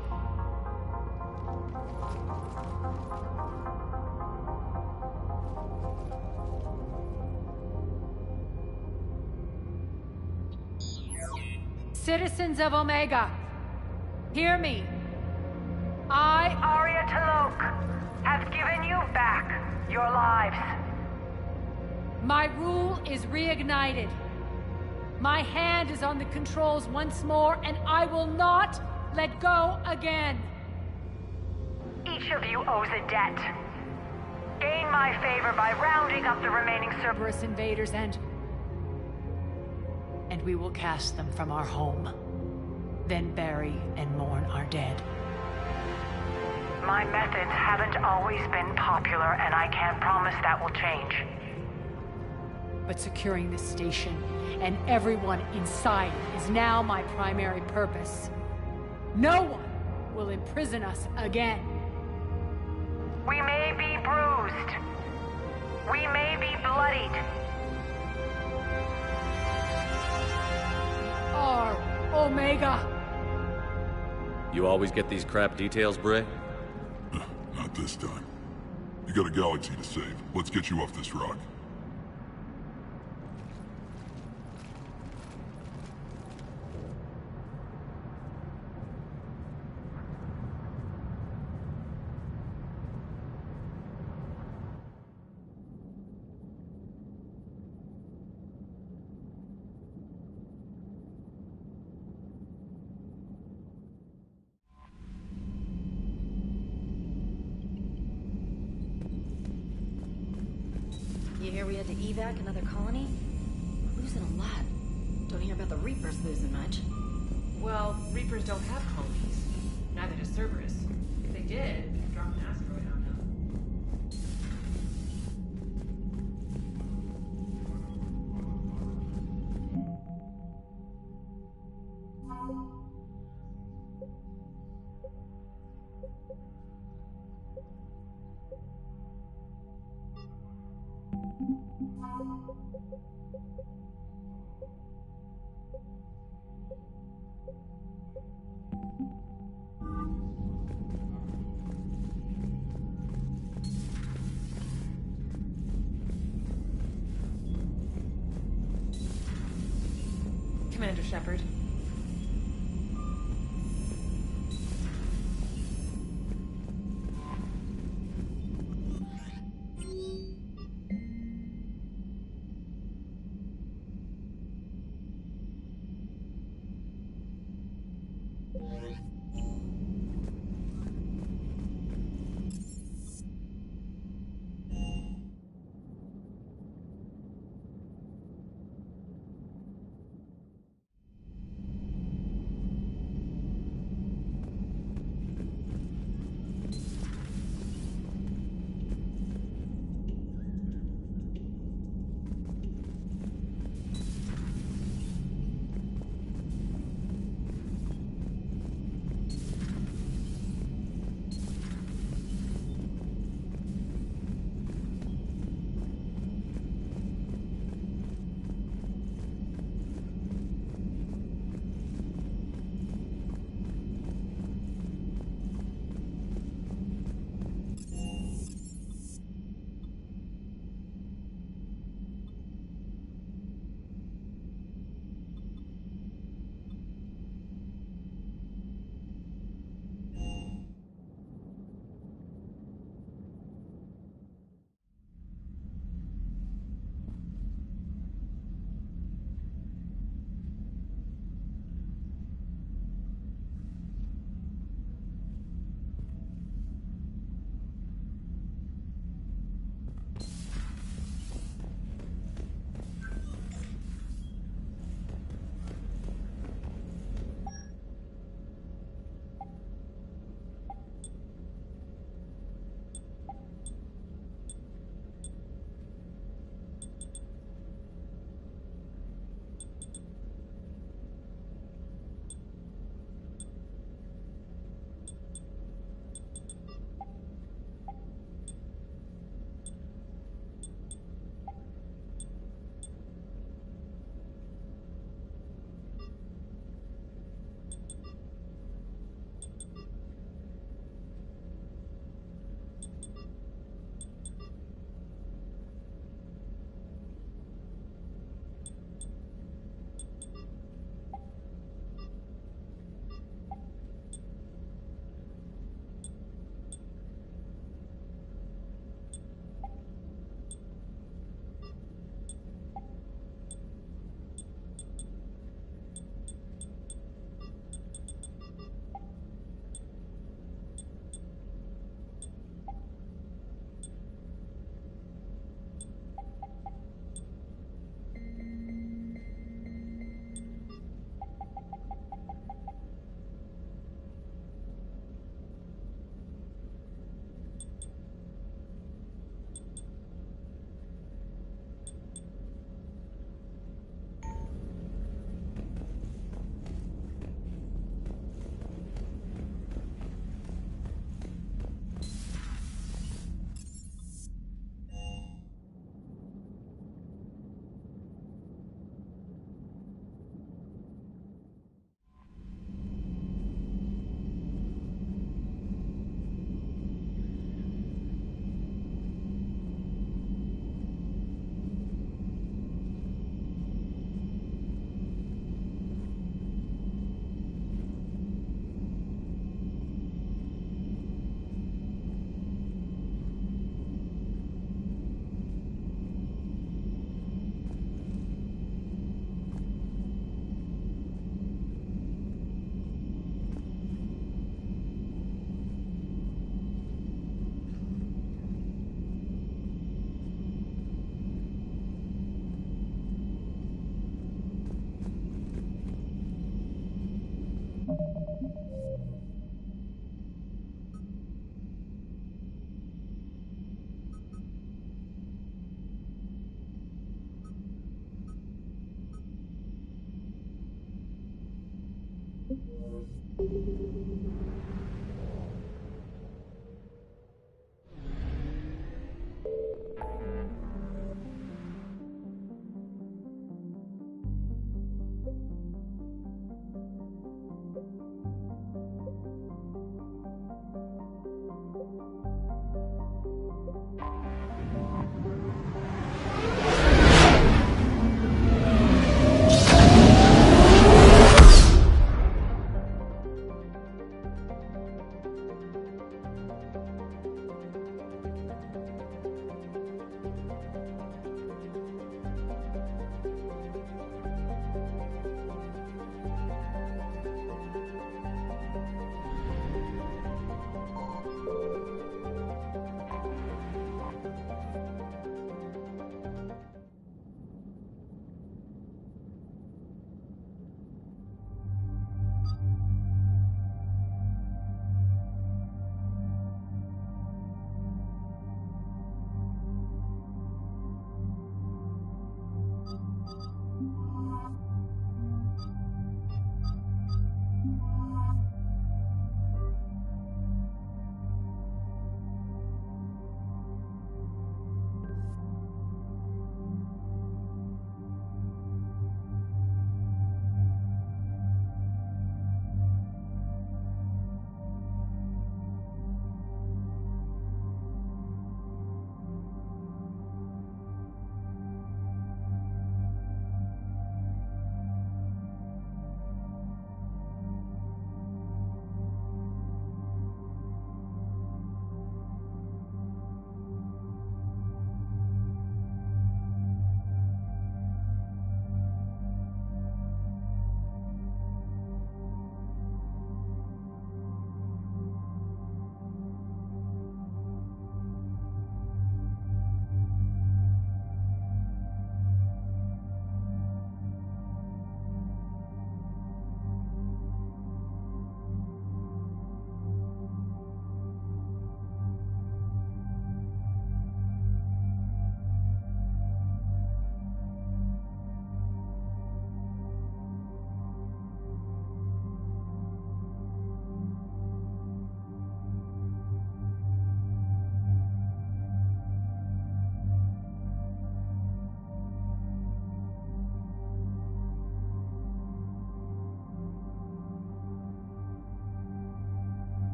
Citizens of Omega, hear me. I, Arya Talok, have given you back your lives. My rule is reignited. My hand is on the controls once more, and I will not let go again. Each of you owes a debt. Gain my favor by rounding up the remaining Cerberus invaders and we will cast them from our home. Then bury and mourn our dead. My methods haven't always been popular, and I can't promise that will change. but securing this station and everyone inside is now my primary purpose. No one will imprison us again. We may be bruised. We may be bloodied. Our Omega. You always get these crap details, Bray? Not this time. You got a galaxy to save. Let's get you off this rock. You hear we had to evac another colony? We're losing a lot. Don't hear about the Reapers losing much. Well, Reapers don't have colonies. Neither does Cerberus. If they did, they'd drop an asteroid on them. Commander Shepard.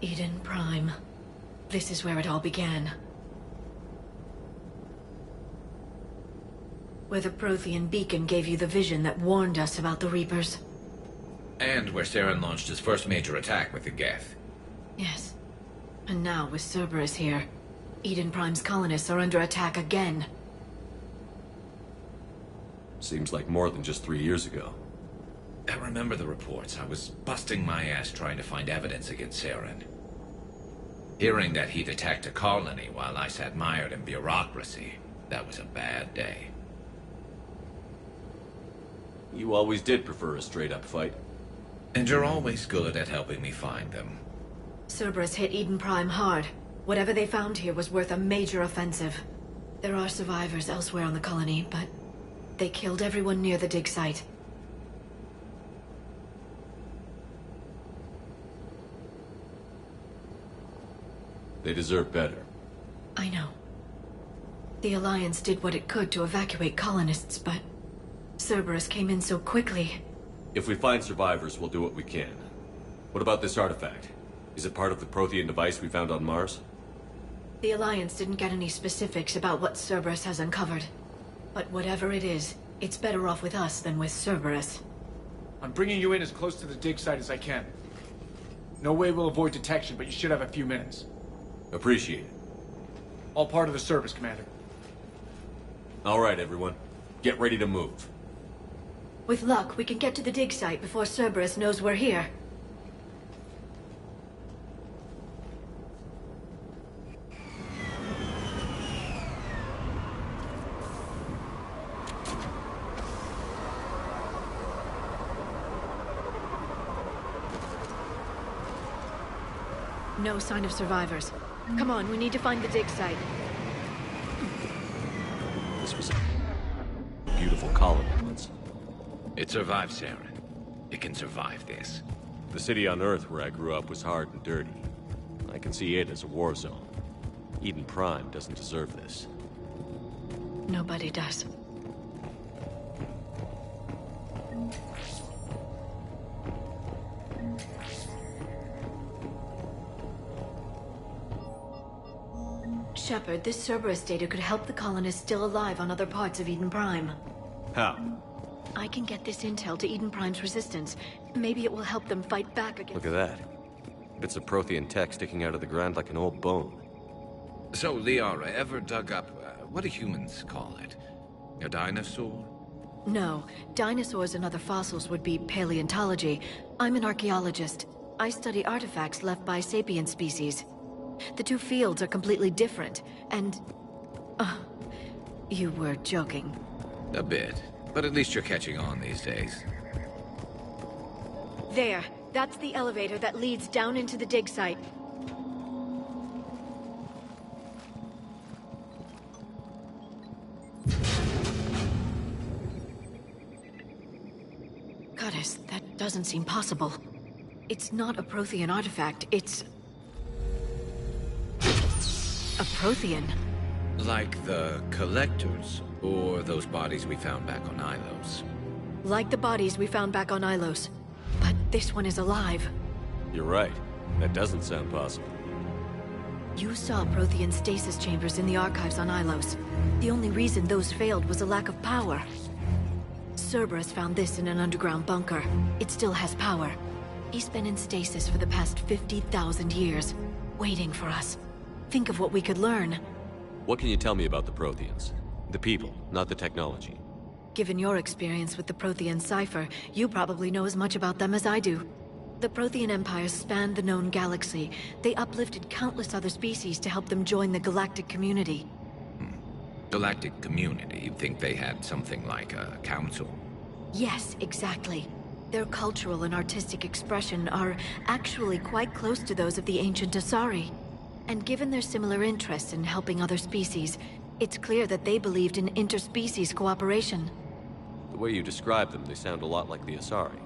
Eden Prime. This is where it all began. Where the Prothean beacon gave you the vision that warned us about the Reapers. And where Saren launched his first major attack with the Geth. Yes. And now, with Cerberus here, Eden Prime's colonists are under attack again. Seems like more than just 3 years ago. I remember the reports. I was busting my ass trying to find evidence against Saren. Hearing that he'd attacked a colony while I sat mired in bureaucracy, that was a bad day. You always did prefer a straight-up fight. And you're always good at helping me find them. Cerberus hit Eden Prime hard. Whatever they found here was worth a major offensive. There are survivors elsewhere on the colony, but they killed everyone near the dig site. They deserve better. I know. The Alliance did what it could to evacuate colonists, but Cerberus came in so quickly. If we find survivors, we'll do what we can. What about this artifact? Is it part of the Prothean device we found on Mars? The Alliance didn't get any specifics about what Cerberus has uncovered. But whatever it is, it's better off with us than with Cerberus. I'm bringing you in as close to the dig site as I can. No way we'll avoid detection, but you should have a few minutes. Appreciate it. All part of the service, Commander. All right, everyone. Get ready to move. With luck, we can get to the dig site before Cerberus knows we're here. No sign of survivors. Come on, we need to find the dig site. This was a beautiful colony once. It survived Saren. It can survive this. The city on Earth where I grew up was hard and dirty. I can see it as a war zone. Eden Prime doesn't deserve this. Nobody does. Shepard, this Cerberus data could help the colonists still alive on other parts of Eden Prime. How? I can get this intel to Eden Prime's resistance. Maybe it will help them fight back against— Look at that. Bits of Prothean tech sticking out of the ground like an old bone. So, Liara, ever dug up, what do humans call it? A dinosaur? No. Dinosaurs and other fossils would be paleontology. I'm an archaeologist. I study artifacts left by sapient species. The two fields are completely different, and— you were joking. A bit. But at least you're catching on these days. There. That's the elevator that leads down into the dig site. Goddess, that doesn't seem possible. It's not a Prothean artifact, it's a Prothean. Like the Collectors, or those bodies we found back on Ilos. Like the bodies we found back on Ilos. But this one is alive. You're right. That doesn't sound possible. You saw Prothean stasis chambers in the archives on Ilos. The only reason those failed was a lack of power. Cerberus found this in an underground bunker. It still has power. He's been in stasis for the past 50,000 years, waiting for us. Think of what we could learn. What can you tell me about the Protheans? The people, not the technology. Given your experience with the Prothean cipher, you probably know as much about them as I do. The Prothean Empire spanned the known galaxy. They uplifted countless other species to help them join the galactic community. Galactic community? You'd think they had something like a council? Yes, exactly. Their cultural and artistic expression are actually quite close to those of the ancient Asari. And given their similar interests in helping other species, it's clear that they believed in interspecies cooperation. The way you describe them, they sound a lot like the Asari.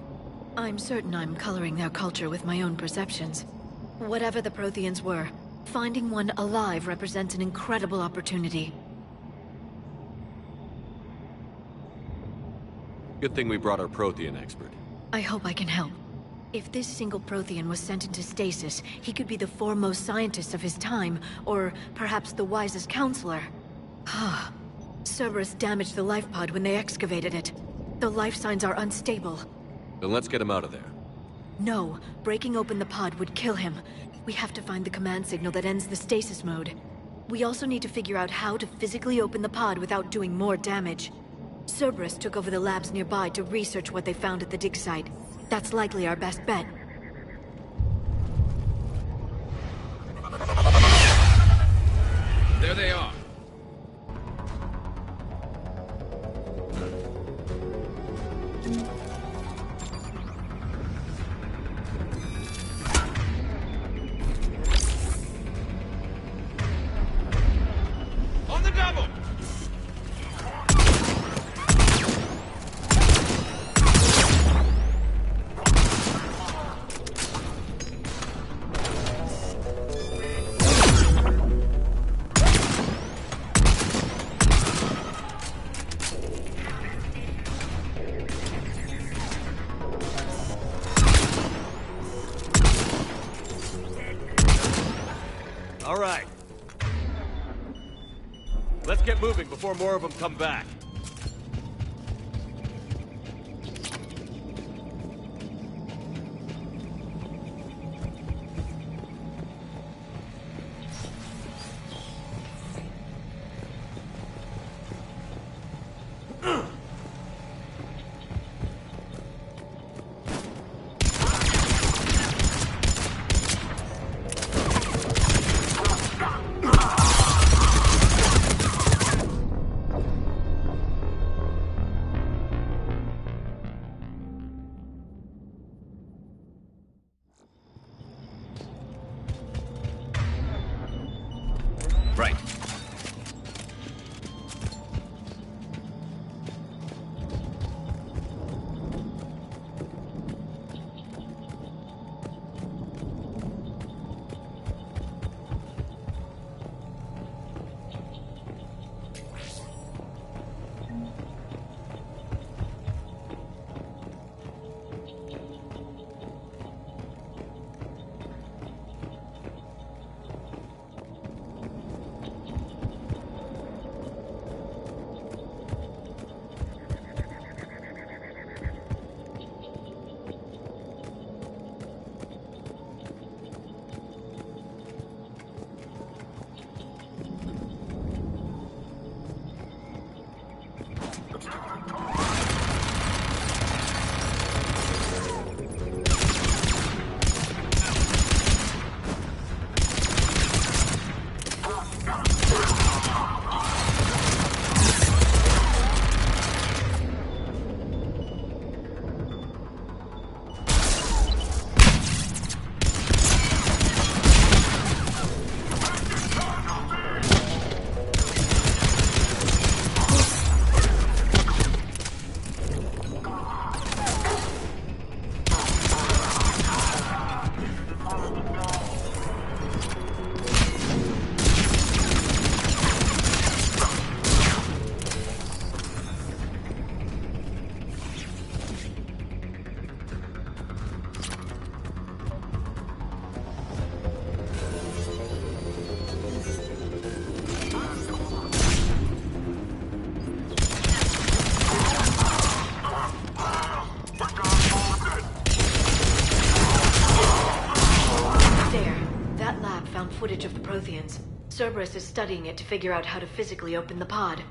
I'm certain I'm coloring their culture with my own perceptions. Whatever the Protheans were, finding one alive represents an incredible opportunity. Good thing we brought our Prothean expert. I hope I can help. If this single Prothean was sent into stasis, he could be the foremost scientist of his time, or perhaps the wisest counselor. Cerberus damaged the life pod when they excavated it. The life signs are unstable. Then let's get him out of there. No, breaking open the pod would kill him. We have to find the command signal that ends the stasis mode. We also need to figure out how to physically open the pod without doing more damage. Cerberus took over the labs nearby to research what they found at the dig site. That's likely our best bet. There they are. On the double! All right. Let's get moving before more of them come back. Right. Footage of the Protheans. Cerberus is studying it to figure out how to physically open the pod.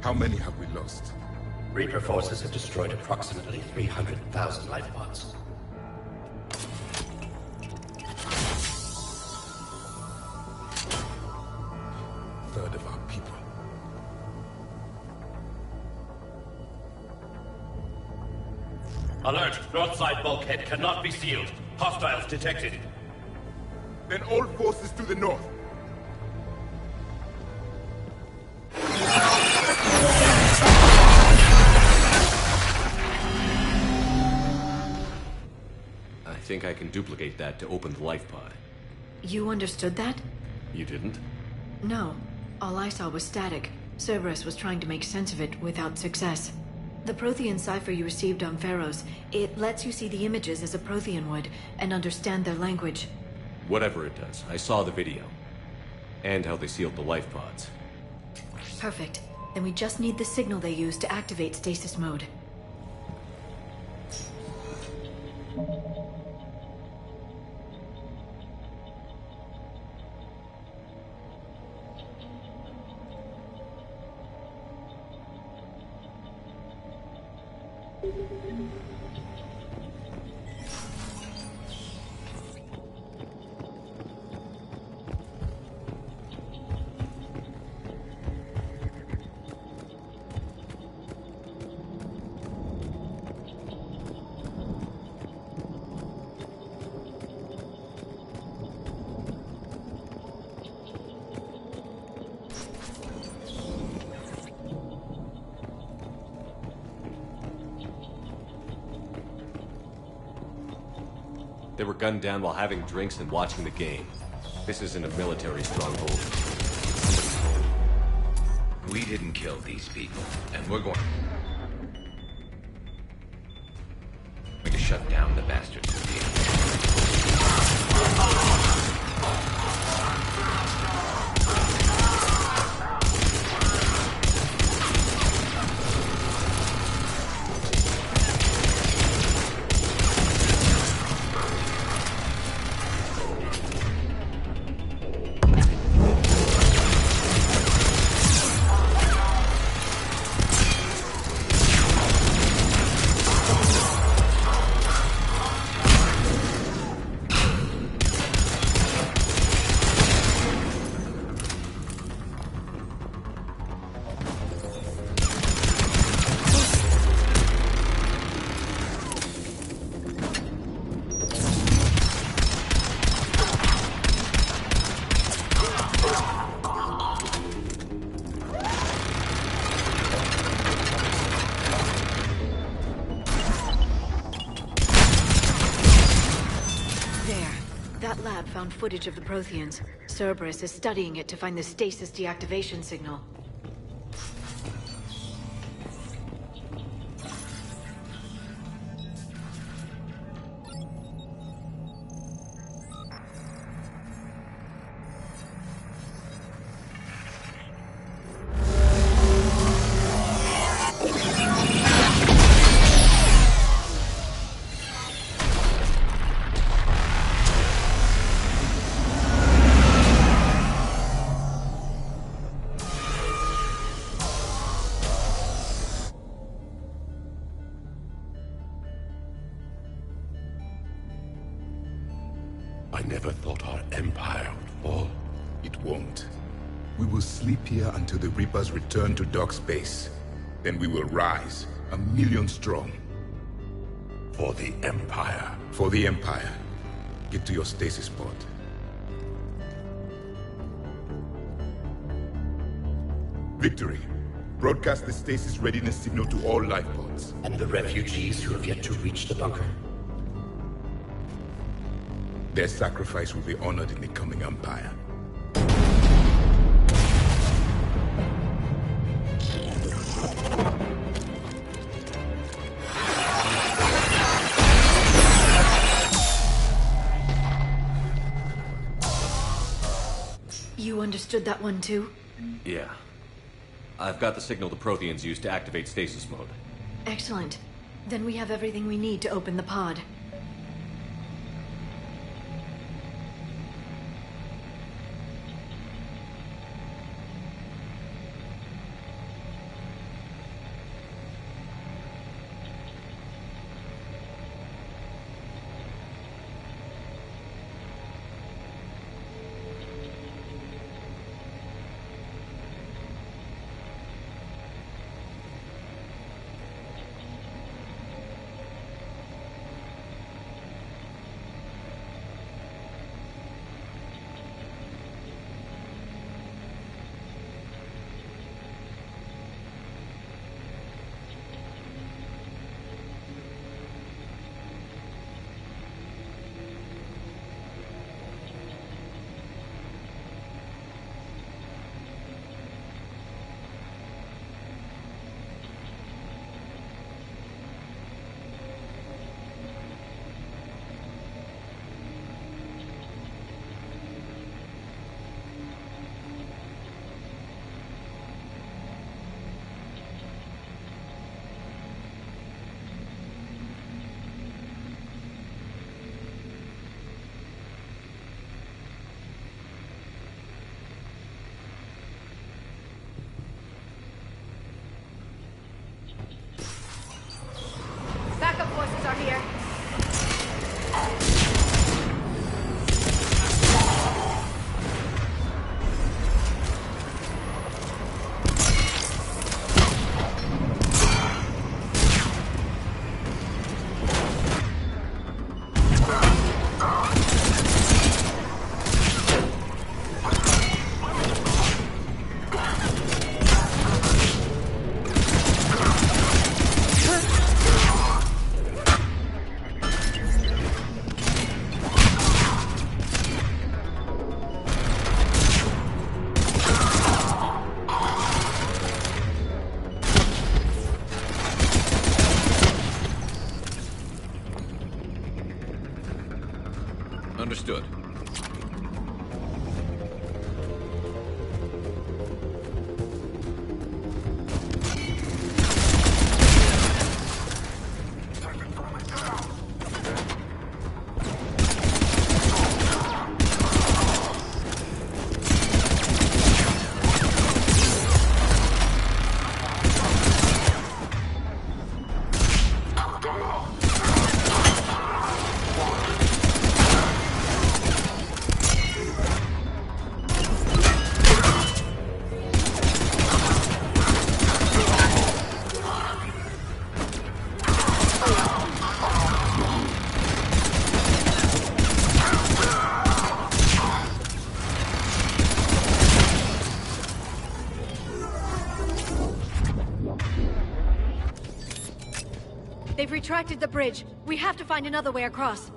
How many have we lost? Reaper forces have destroyed approximately 300,000 life pods. Third of our people. Alert! North side bulkhead cannot be sealed. Hostiles detected. Then all forces to the north. I think I can duplicate that to open the life pod. You understood that? You didn't? No. All I saw was static. Cerberus was trying to make sense of it without success. The Prothean cipher you received on Pharaohs, it lets you see the images as a Prothean would, and understand their language. Whatever it does, I saw the video. And how they sealed the life pods. Perfect. Then we just need the signal they used to activate stasis mode. They were gunned down while having drinks and watching the game. This isn't a military stronghold. We didn't kill these people, and we're going to shut down the bastards with the found footage of the Protheans. Cerberus is studying it to find the stasis deactivation signal. I never thought our empire would fall. It won't. We will sleep here until the Reapers return to dark space. Then we will rise, 1,000,000 strong. For the Empire. For the Empire. Get to your stasis pod. Victory. Broadcast the stasis readiness signal to all life pods. And the refugees who have yet to reach the bunker. Their sacrifice will be honored in the coming Empire. You understood that one too? Yeah. I've got the signal the Protheans used to activate stasis mode. Excellent. Then we have everything we need to open the pod. Understood. They've retracted the bridge. We have to find another way across.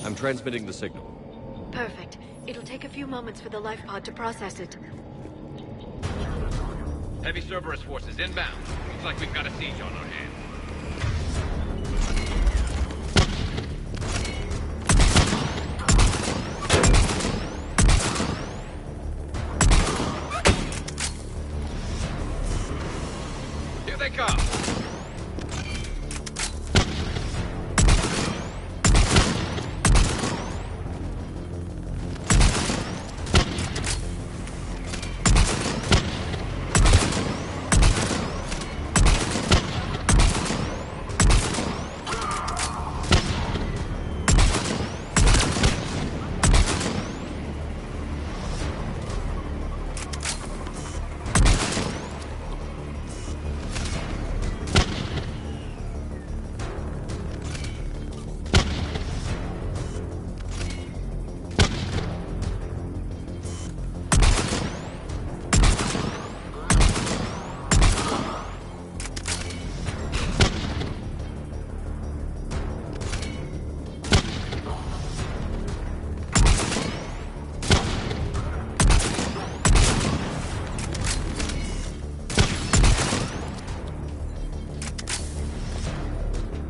I'm transmitting the signal. Perfect. It'll take a few moments for the life pod to process it. Heavy Cerberus forces inbound. Looks like we've got a siege on our hands. Here they come!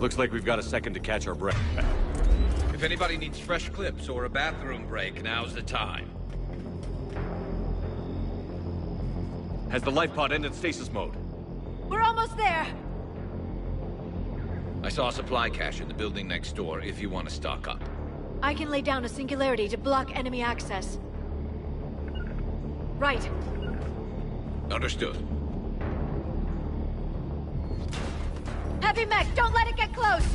Looks like we've got a second to catch our breath. If anybody needs fresh clips or a bathroom break, now's the time. Has the life pod ended stasis mode? We're almost there! I saw a supply cache in the building next door if you want to stock up. I can lay down a singularity to block enemy access. Right. Understood. Heavy mech, don't let it get close!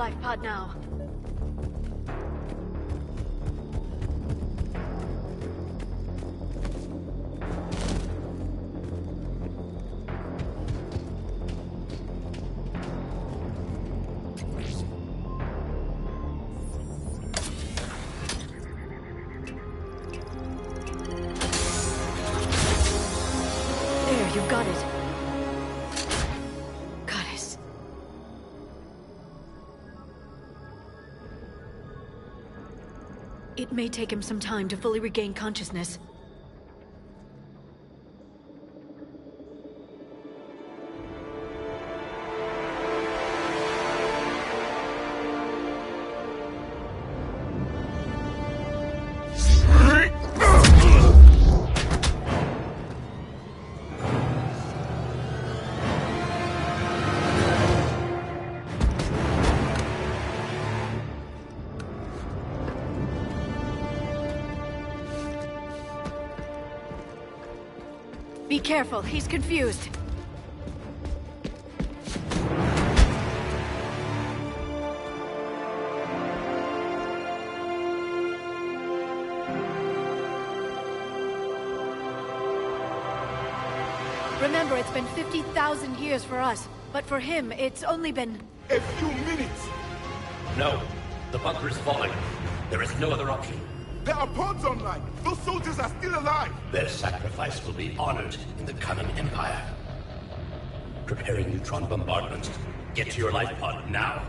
life pod now. There, you've got it. Goddess. It may take him some time to fully regain consciousness. Be careful, he's confused. Remember, it's been 50,000 years for us, but for him, it's only been... A few minutes! No. The bunker is falling. There is no other option. There are pods online! Those soldiers are still alive! Their sacrifice will be honored in the coming Empire. Preparing neutron bombardments. Get to your life pod now.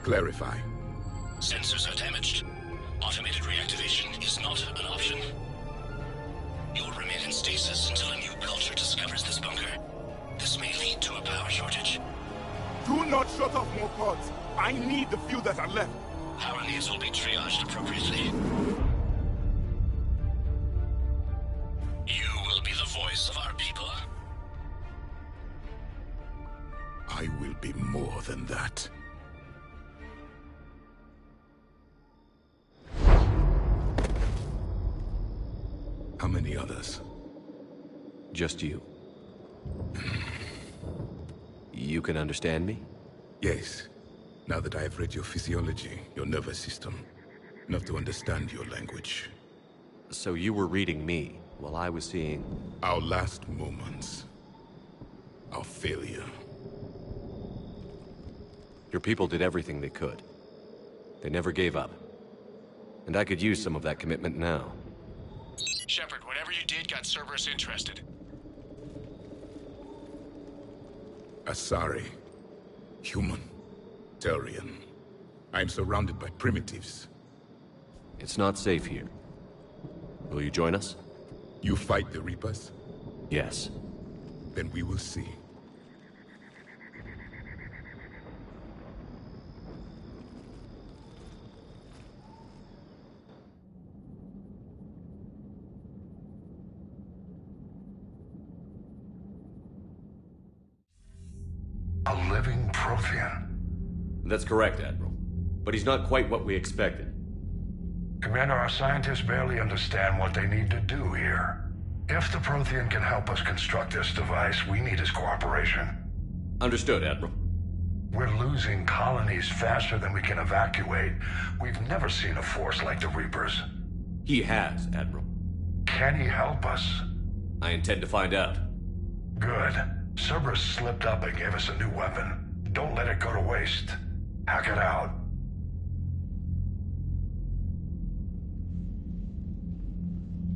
Clarify. Sensors are damaged. Automated reactivation is not an option. You'll remain in stasis until a new culture discovers this bunker. This may lead to a power shortage. Do not shut off more pods. I need the few that are left. Power needs will be triaged appropriately. You will be the voice of our people. I will be more than that. How many others? Just you. You can understand me? Yes. Now that I have read your physiology, your nervous system, enough to understand your language. So you were reading me, while I was seeing... Our last moments. Our failure. Your people did everything they could. They never gave up. And I could use some of that commitment now. Shepard, whatever you did got Cerberus interested. Asari. Human. Turian. I'm surrounded by primitives. It's not safe here. Will you join us? You fight the Reapers? Yes. Then we will see. A living Prothean? That's correct, Admiral. But he's not quite what we expected. Commander, our scientists barely understand what they need to do here. If the Prothean can help us construct this device, we need his cooperation. Understood, Admiral. We're losing colonies faster than we can evacuate. We've never seen a force like the Reapers. He has, Admiral. Can he help us? I intend to find out. Good. Cerberus slipped up and gave us a new weapon. Don't let it go to waste. Hack it out.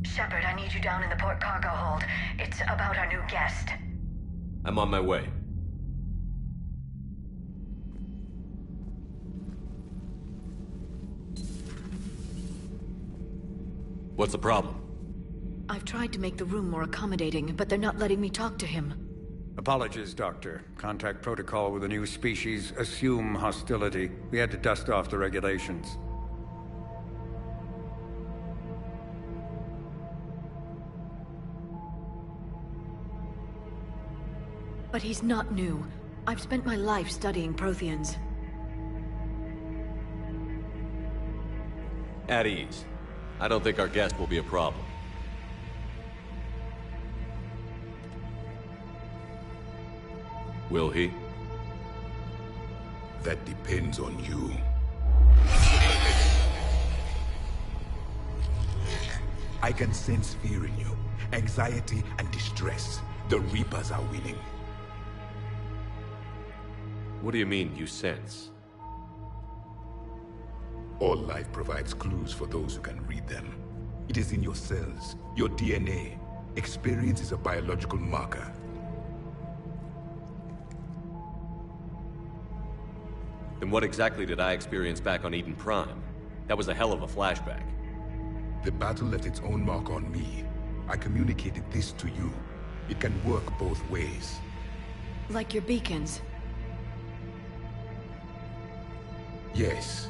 Shepard, I need you down in the port cargo hold. It's about our new guest. I'm on my way. What's the problem? I've tried to make the room more accommodating, but they're not letting me talk to him. Apologies, Doctor. Contact protocol with a new species. Assume hostility. We had to dust off the regulations. But he's not new. I've spent my life studying Protheans. At ease. I don't think our guest will be a problem. Will he? That depends on you. I can sense fear in you, anxiety and distress. The Reapers are winning. What do you mean, you sense? All life provides clues for those who can read them. It is in your cells, your DNA. Experience is a biological marker. Then what exactly did I experience back on Eden Prime? That was a hell of a flashback. The battle left its own mark on me. I communicated this to you. It can work both ways. Like your beacons? Yes.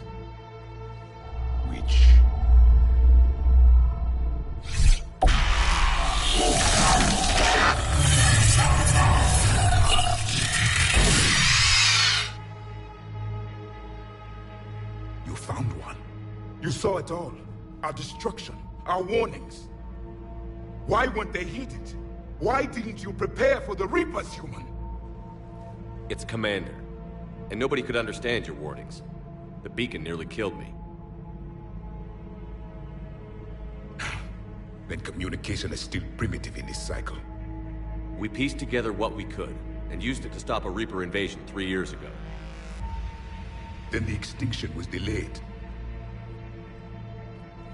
Which... You found one. You saw it all. Our destruction, our warnings. Why weren't they heeded? Why didn't you prepare for the Reapers, human? It's Commander. And nobody could understand your warnings. The beacon nearly killed me. Then communication is still primitive in this cycle. We pieced together what we could, and used it to stop a Reaper invasion 3 years ago. Then the extinction was delayed.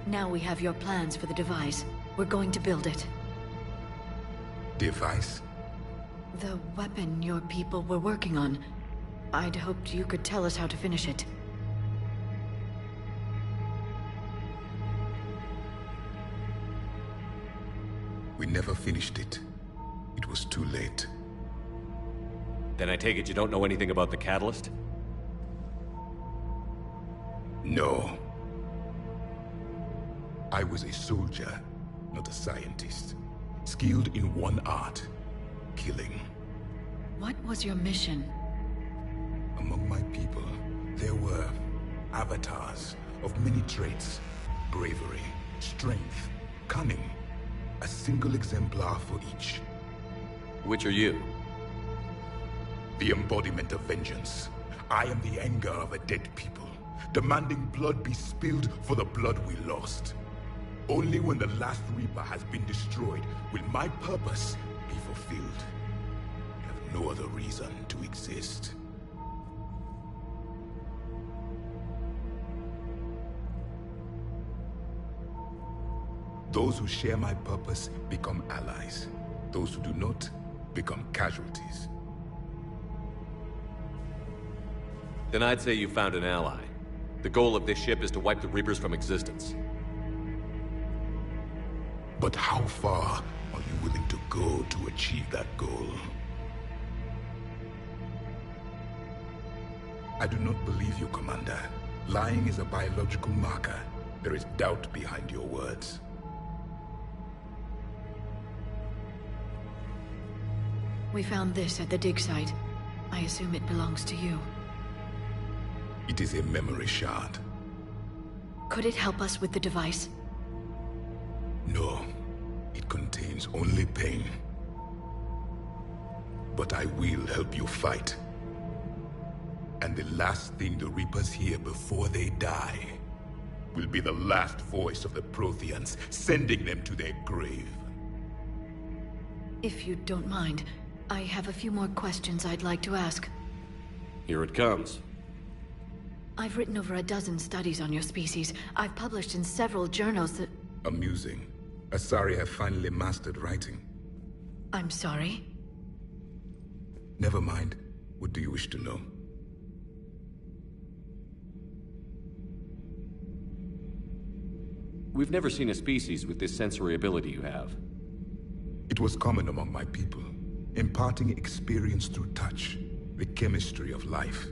Now we have your plans for the device. We're going to build it. Device? The weapon your people were working on. I'd hoped you could tell us how to finish it. We never finished it. It was too late. Then I take it you don't know anything about the catalyst? No. I was a soldier, not a scientist. Skilled in one art, killing. What was your mission? Among my people, there were avatars of many traits. Bravery, strength, cunning. A single exemplar for each. Which are you? The embodiment of vengeance. I am the anger of a dead people, demanding blood be spilled for the blood we lost. Only when the last Reaper has been destroyed will my purpose be fulfilled. I have no other reason to exist. Those who share my purpose become allies. Those who do not become casualties. Then I'd say you found an ally. The goal of this ship is to wipe the Reapers from existence. But how far are you willing to go to achieve that goal? I do not believe you, Commander. Lying is a biological marker. There is doubt behind your words. We found this at the dig site. I assume it belongs to you. It is a memory shard. Could it help us with the device? No. It contains only pain. But I will help you fight. And the last thing the Reapers hear before they die will be the last voice of the Protheans, sending them to their grave. If you don't mind, I have a few more questions I'd like to ask. Here it comes. I've written over a dozen studies on your species. I've published in several journals that... Amusing. Asari have finally mastered writing. I'm sorry? Never mind. What do you wish to know? We've never seen a species with this sensory ability you have. It was common among my people, imparting experience through touch, the chemistry of life.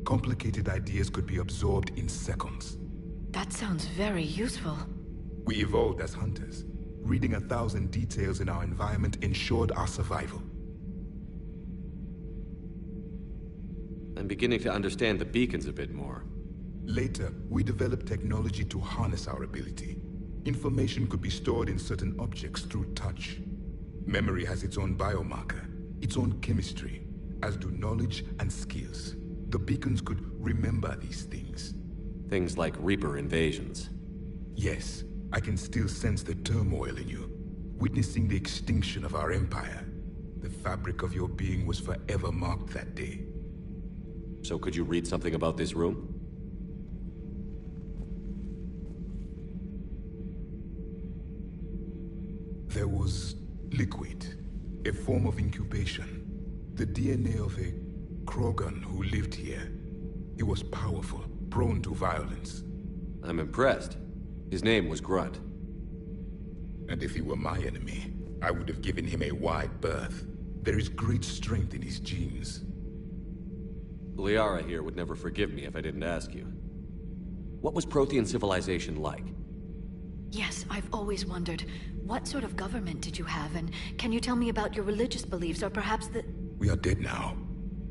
Complicated ideas could be absorbed in seconds. That sounds very useful. We evolved as hunters. Reading 1,000 details in our environment ensured our survival. I'm beginning to understand the beacons a bit more. Later, we developed technology to harness our ability. Information could be stored in certain objects through touch. Memory has its own biomarker, its own chemistry, as do knowledge and skills. The beacons could remember these things. Things like Reaper invasions. Yes, I can still sense the turmoil in you, witnessing the extinction of our empire. The fabric of your being was forever marked that day. So could you read something about this room? There was liquid, a form of incubation. The DNA of a Krogan who lived here. He was powerful, prone to violence. I'm impressed. His name was Grunt. And if he were my enemy, I would have given him a wide berth. There is great strength in his genes. Liara here would never forgive me if I didn't ask you. What was Prothean civilization like? Yes, I've always wondered, what sort of government did you have, and can you tell me about your religious beliefs, or perhaps the... We are dead now.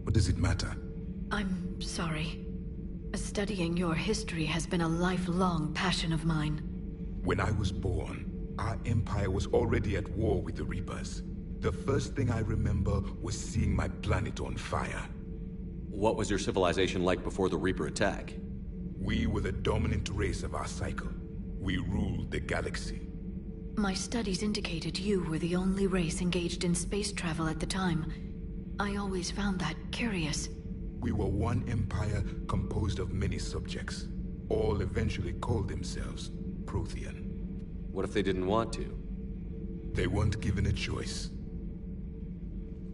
What does it matter? I'm sorry. Studying your history has been a lifelong passion of mine. When I was born, our empire was already at war with the Reapers. The first thing I remember was seeing my planet on fire. What was your civilization like before the Reaper attack? We were the dominant race of our cycle. We ruled the galaxy. My studies indicated you were the only race engaged in space travel at the time. I always found that curious. We were one empire composed of many subjects. All eventually called themselves Prothean. What if they didn't want to? They weren't given a choice.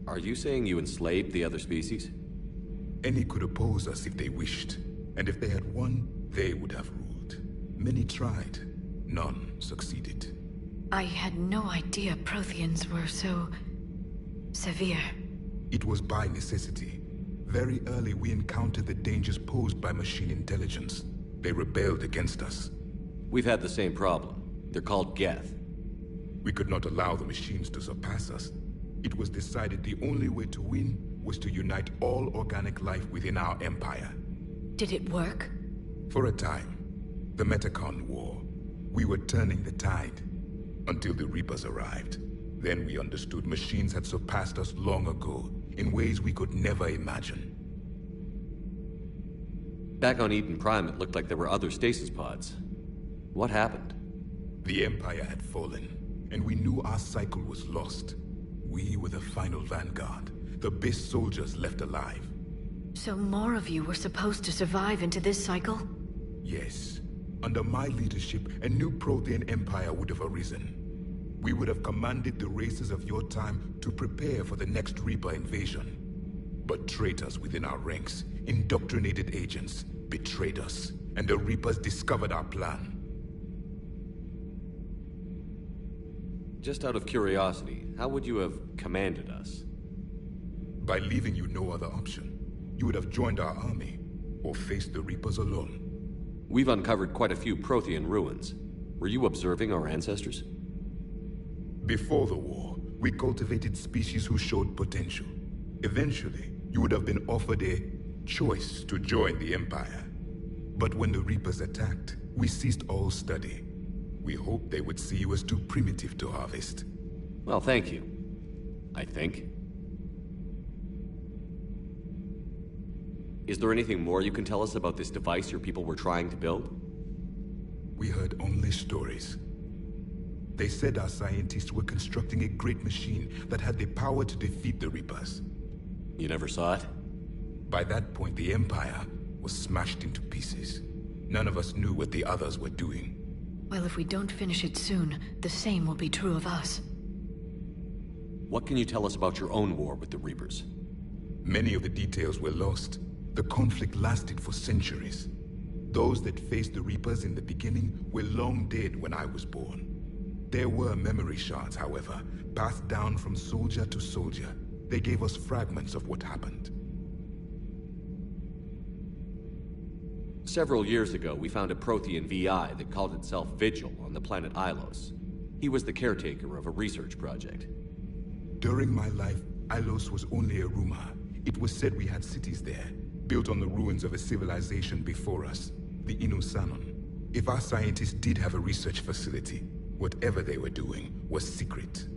Are you saying you enslaved the other species? Any could oppose us if they wished. And if they had won, they would have ruled. Many tried. None succeeded. I had no idea Protheans were so... severe. It was by necessity. Very early we encountered the dangers posed by machine intelligence. They rebelled against us. We've had the same problem. They're called Geth. We could not allow the machines to surpass us. It was decided the only way to win was to unite all organic life within our empire. Did it work? For a time. The Metacon War. We were turning the tide. Until the Reapers arrived. Then we understood machines had surpassed us long ago, in ways we could never imagine. Back on Eden Prime, it looked like there were other stasis pods. What happened? The Empire had fallen, and we knew our cycle was lost. We were the final vanguard, the best soldiers left alive. So more of you were supposed to survive into this cycle? Yes. Under my leadership, a new Prothean empire would have arisen. We would have commanded the races of your time to prepare for the next Reaper invasion. But traitors within our ranks, indoctrinated agents, betrayed us, and the Reapers discovered our plan. Just out of curiosity, how would you have commanded us? By leaving you no other option. You would have joined our army, or faced the Reapers alone. We've uncovered quite a few Prothean ruins. Were you observing our ancestors? Before the war, we cultivated species who showed potential. Eventually, you would have been offered a choice to join the Empire. But when the Reapers attacked, we ceased all study. We hoped they would see you as too primitive to harvest. Well, thank you. I think. Is there anything more you can tell us about this device your people were trying to build? We heard only stories. They said our scientists were constructing a great machine that had the power to defeat the Reapers. You never saw it? By that point, the Empire was smashed into pieces. None of us knew what the others were doing. Well, if we don't finish it soon, the same will be true of us. What can you tell us about your own war with the Reapers? Many of the details were lost. The conflict lasted for centuries. Those that faced the Reapers in the beginning were long dead when I was born. There were memory shards, however, passed down from soldier to soldier. They gave us fragments of what happened. Several years ago, we found a Prothean VI that called itself Vigil on the planet Ilos. He was the caretaker of a research project. During my life, Ilos was only a rumor. It was said we had cities there, built on the ruins of a civilization before us, the Inusanon. If our scientists did have a research facility, whatever they were doing was secret.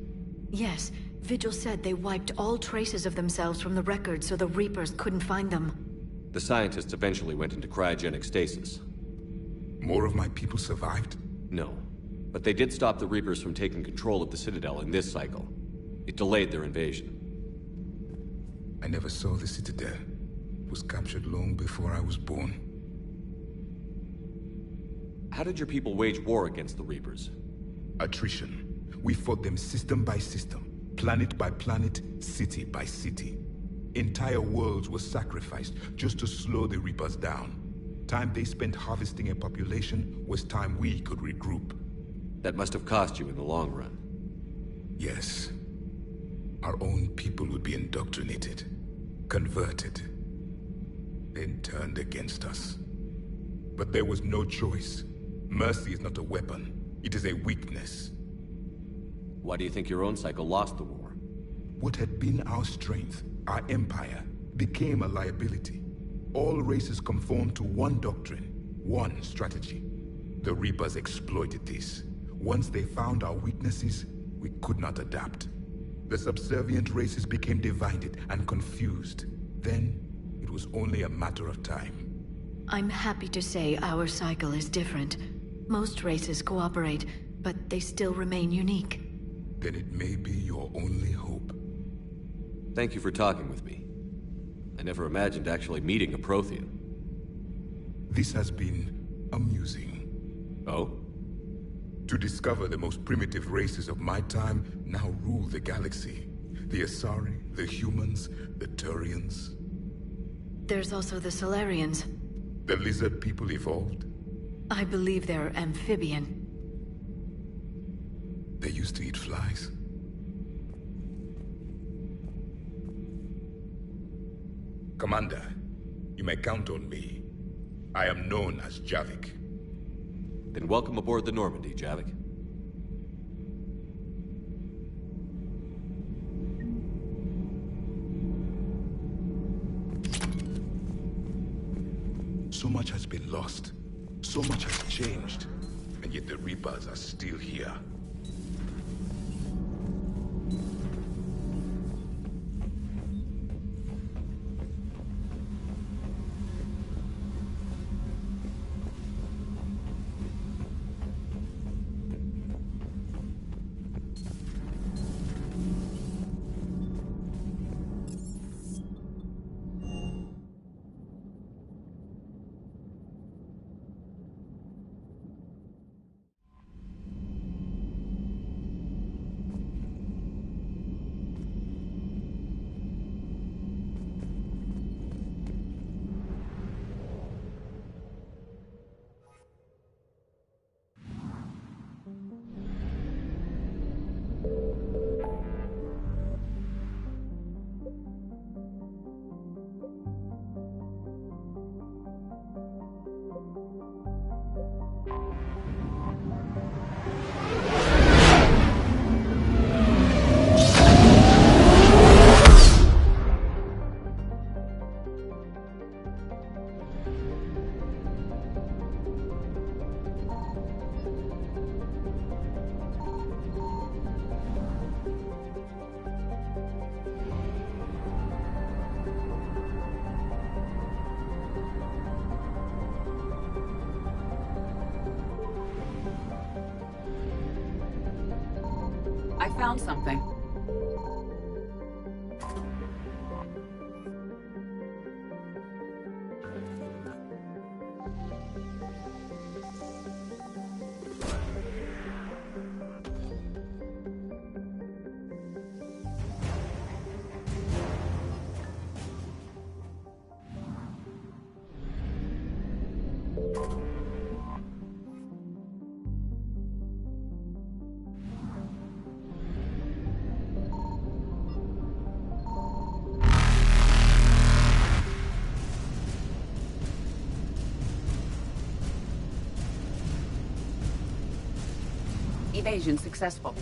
Yes, Vigil said they wiped all traces of themselves from the records so the Reapers couldn't find them. The scientists eventually went into cryogenic stasis. More of my people survived? No, but they did stop the Reapers from taking control of the Citadel in this cycle. It delayed their invasion. I never saw the Citadel. It was captured long before I was born. How did your people wage war against the Reapers? Attrition. We fought them system by system, planet by planet, city by city. Entire worlds were sacrificed just to slow the Reapers down. Time they spent harvesting a population was time we could regroup. That must have cost you in the long run. Yes. Our own people would be indoctrinated, converted, then turned against us. But there was no choice. Mercy is not a weapon. It is a weakness. Why do you think your own cycle lost the war? What had been our strength, our empire, became a liability. All races conformed to one doctrine, one strategy. The Reapers exploited this. Once they found our weaknesses, we could not adapt. The subservient races became divided and confused. Then, it was only a matter of time. I'm happy to say our cycle is different. Most races cooperate, but they still remain unique. Then it may be your only hope. Thank you for talking with me. I never imagined actually meeting a Prothean. This has been amusing. Oh? To discover the most primitive races of my time now rule the galaxy. The Asari, the humans, the Turians. There's also the Solarians. The lizard people evolved? I believe they're amphibian. They used to eat flies. Commander, you may count on me. I am known as Javik. Then welcome aboard the Normandy, Javik. So much has been lost. So much has changed. And yet the Reapers are still here. I found something. Evasion successful.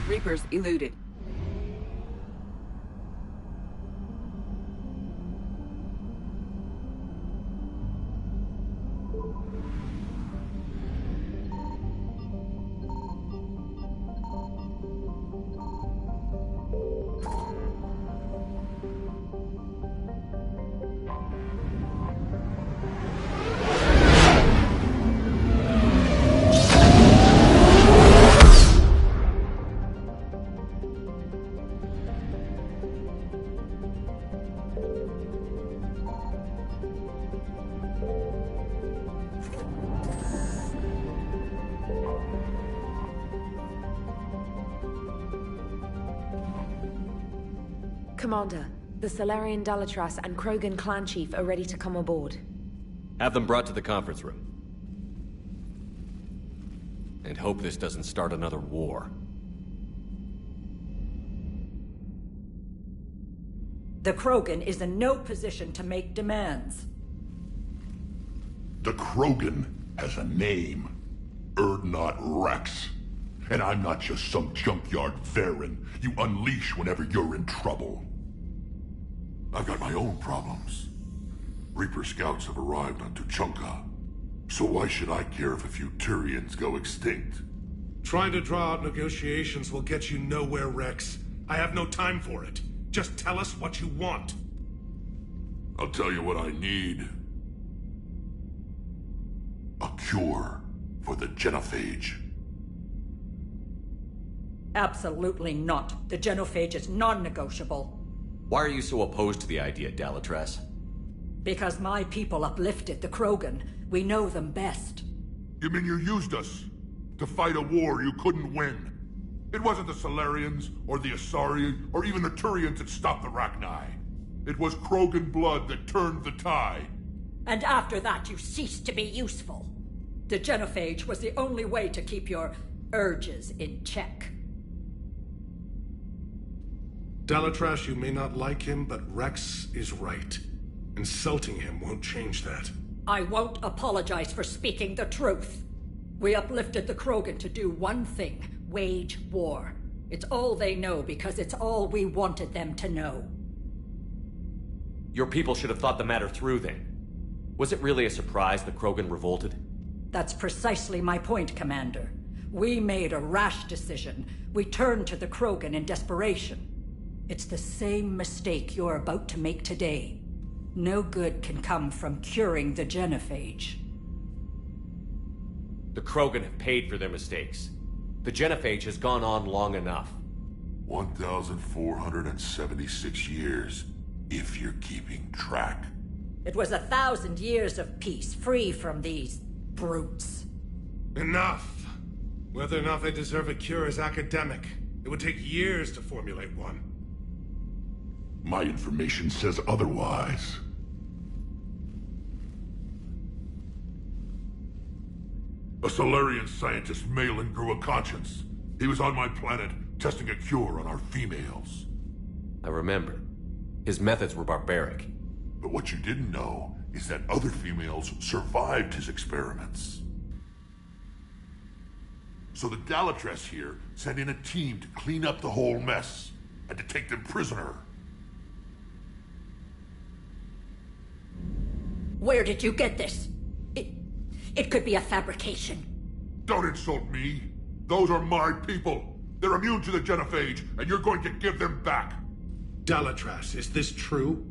Reapers eluded. Commander, the Salarian Dalatras and Krogan clan chief are ready to come aboard. Have them brought to the conference room. And hope this doesn't start another war. The Krogan is in no position to make demands. The Krogan has a name. Erdnot Rex. And I'm not just some junkyard Varen you unleash whenever you're in trouble. I've got my own problems. Reaper scouts have arrived on Tuchanka. So why should I care if a few Turians go extinct? Trying to draw out negotiations will get you nowhere, Rex. I have no time for it. Just tell us what you want. I'll tell you what I need. A cure for the genophage. Absolutely not. The genophage is non-negotiable. Why are you so opposed to the idea, Dalatras? Because my people uplifted the Krogan. We know them best. You mean you used us to fight a war you couldn't win? It wasn't the Salarians, or the Asari, or even the Turians that stopped the Rachni. It was Krogan blood that turned the tide. And after that you ceased to be useful. The genophage was the only way to keep your urges in check. Dalatras, you may not like him, but Rex is right. Insulting him won't change that. I won't apologize for speaking the truth. We uplifted the Krogan to do one thing, wage war. It's all they know because it's all we wanted them to know. Your people should have thought the matter through then. Was it really a surprise the Krogan revolted? That's precisely my point, Commander. We made a rash decision. We turned to the Krogan in desperation. It's the same mistake you're about to make today. No good can come from curing the genophage. The Krogan have paid for their mistakes. The genophage has gone on long enough. 1,476 years, if you're keeping track. It was 1,000 years of peace, free from these brutes. Enough! Whether or not they deserve a cure is academic. It would take years to formulate one. My information says otherwise. A Salarian scientist, Malin, grew a conscience. He was on my planet, testing a cure on our females. I remember. His methods were barbaric. But what you didn't know is that other females survived his experiments. So the Dalatras here sent in a team to clean up the whole mess, and to take them prisoner. Where did you get this? It could be a fabrication. Don't insult me. Those are my people. They're immune to the genophage, and you're going to give them back. Dalatras, is this true?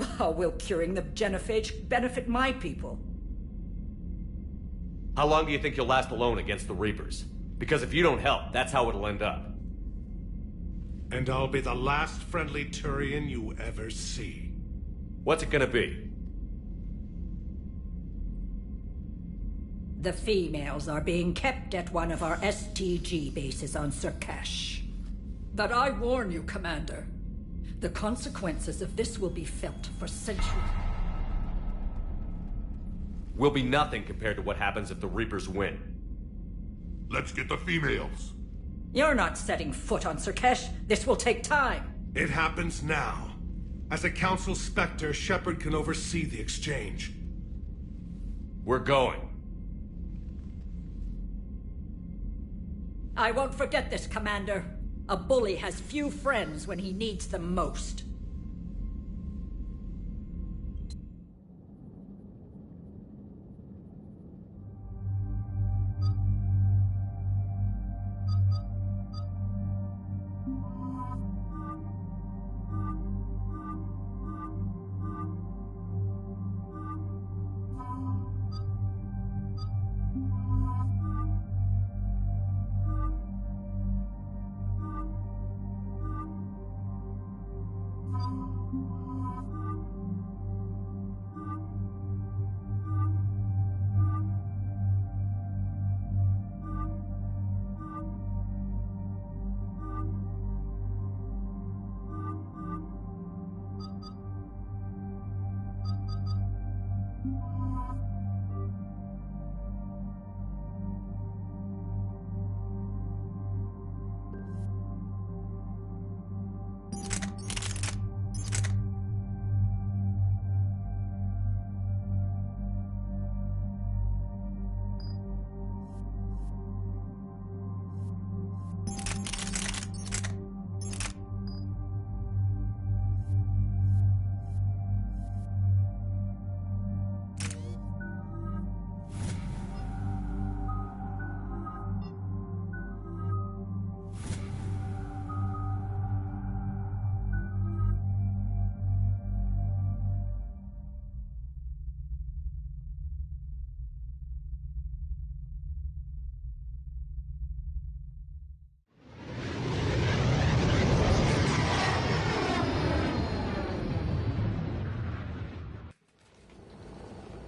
How will curing the genophage benefit my people? How long do you think you'll last alone against the Reapers? Because if you don't help, that's how it'll end up. And I'll be the last friendly Turian you ever see. What's it gonna be? The females are being kept at one of our STG bases on Surkash. But I warn you, Commander. The consequences of this will be felt for centuries. Will be nothing compared to what happens if the Reapers win. Let's get the females. You're not setting foot on Surkash. This will take time. It happens now. As a Council Spectre, Shepard can oversee the exchange. We're going. I won't forget this, Commander. A bully has few friends when he needs them most.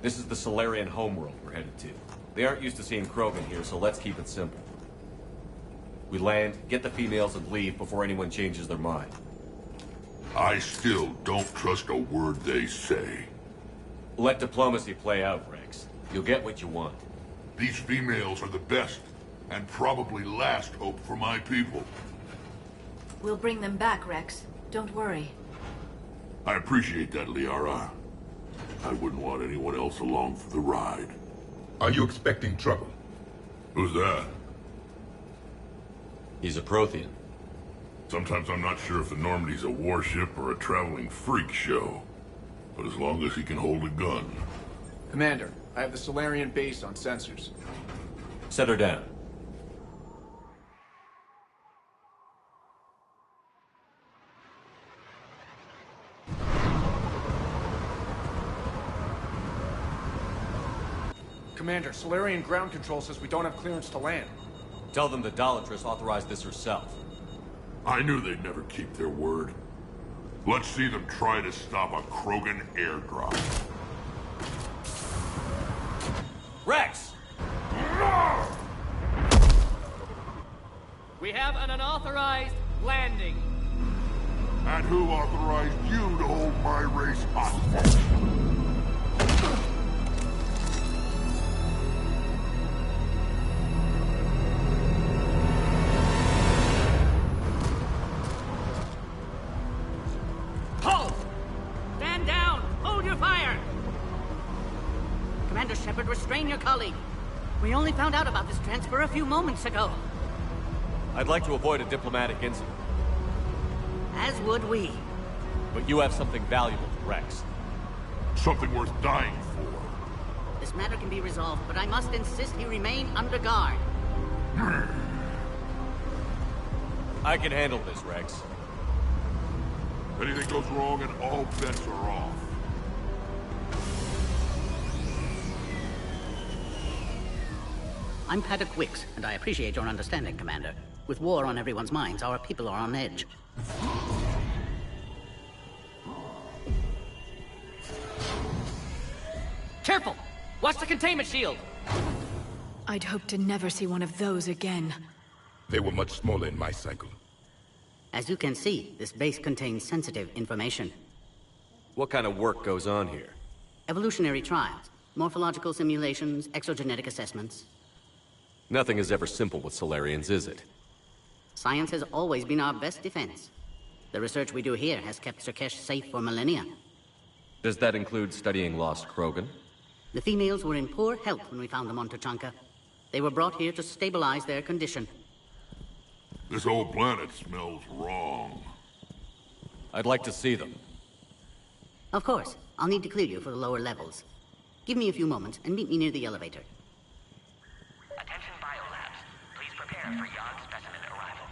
This is the Solarian homeworld we're headed to. They aren't used to seeing Krogan here, so let's keep it simple. We land, get the females, and leave before anyone changes their mind. I still don't trust a word they say. Let diplomacy play out, Rex. You'll get what you want. These females are the best, and probably last hope for my people. We'll bring them back, Rex. Don't worry. I appreciate that, Liara. I wouldn't want anyone else along for the ride. Are you expecting trouble? Who's that? He's a Prothean. Sometimes I'm not sure if the Normandy's a warship or a traveling freak show. But as long as he can hold a gun. Commander, I have the Solarian base on sensors. Set her down. Commander, Solarian ground control says we don't have clearance to land. Tell them the Dolatress authorized this herself. I knew they'd never keep their word. Let's see them try to stop a Krogan airdrop. Rex! We have an unauthorized landing. And who authorized you to hold my race hostage? Shepard, restrain your colleague. We only found out about this transfer a few moments ago. I'd like to avoid a diplomatic incident. As would we. But you have something valuable to Rex. Something worth dying for. This matter can be resolved, but I must insist he remain under guard. I can handle this, Rex. Anything goes wrong and all bets are off. I'm Paddock Wicks, and I appreciate your understanding, Commander. With war on everyone's minds, our people are on edge. Careful! Watch the containment shield! I'd hoped to never see one of those again. They were much smaller in my cycle. As you can see, this base contains sensitive information. What kind of work goes on here? Evolutionary trials, morphological simulations, exogenetic assessments. Nothing is ever simple with Solarians, is it? Science has always been our best defense. The research we do here has kept Sirkesh safe for millennia. Does that include studying lost Krogan? The females were in poor health when we found them on Tuchanka. They were brought here to stabilize their condition. This whole planet smells wrong. I'd like to see them. Of course. I'll need to clear you for the lower levels. Give me a few moments and meet me near the elevator. Attention biolabs. Please prepare for young specimen arrival.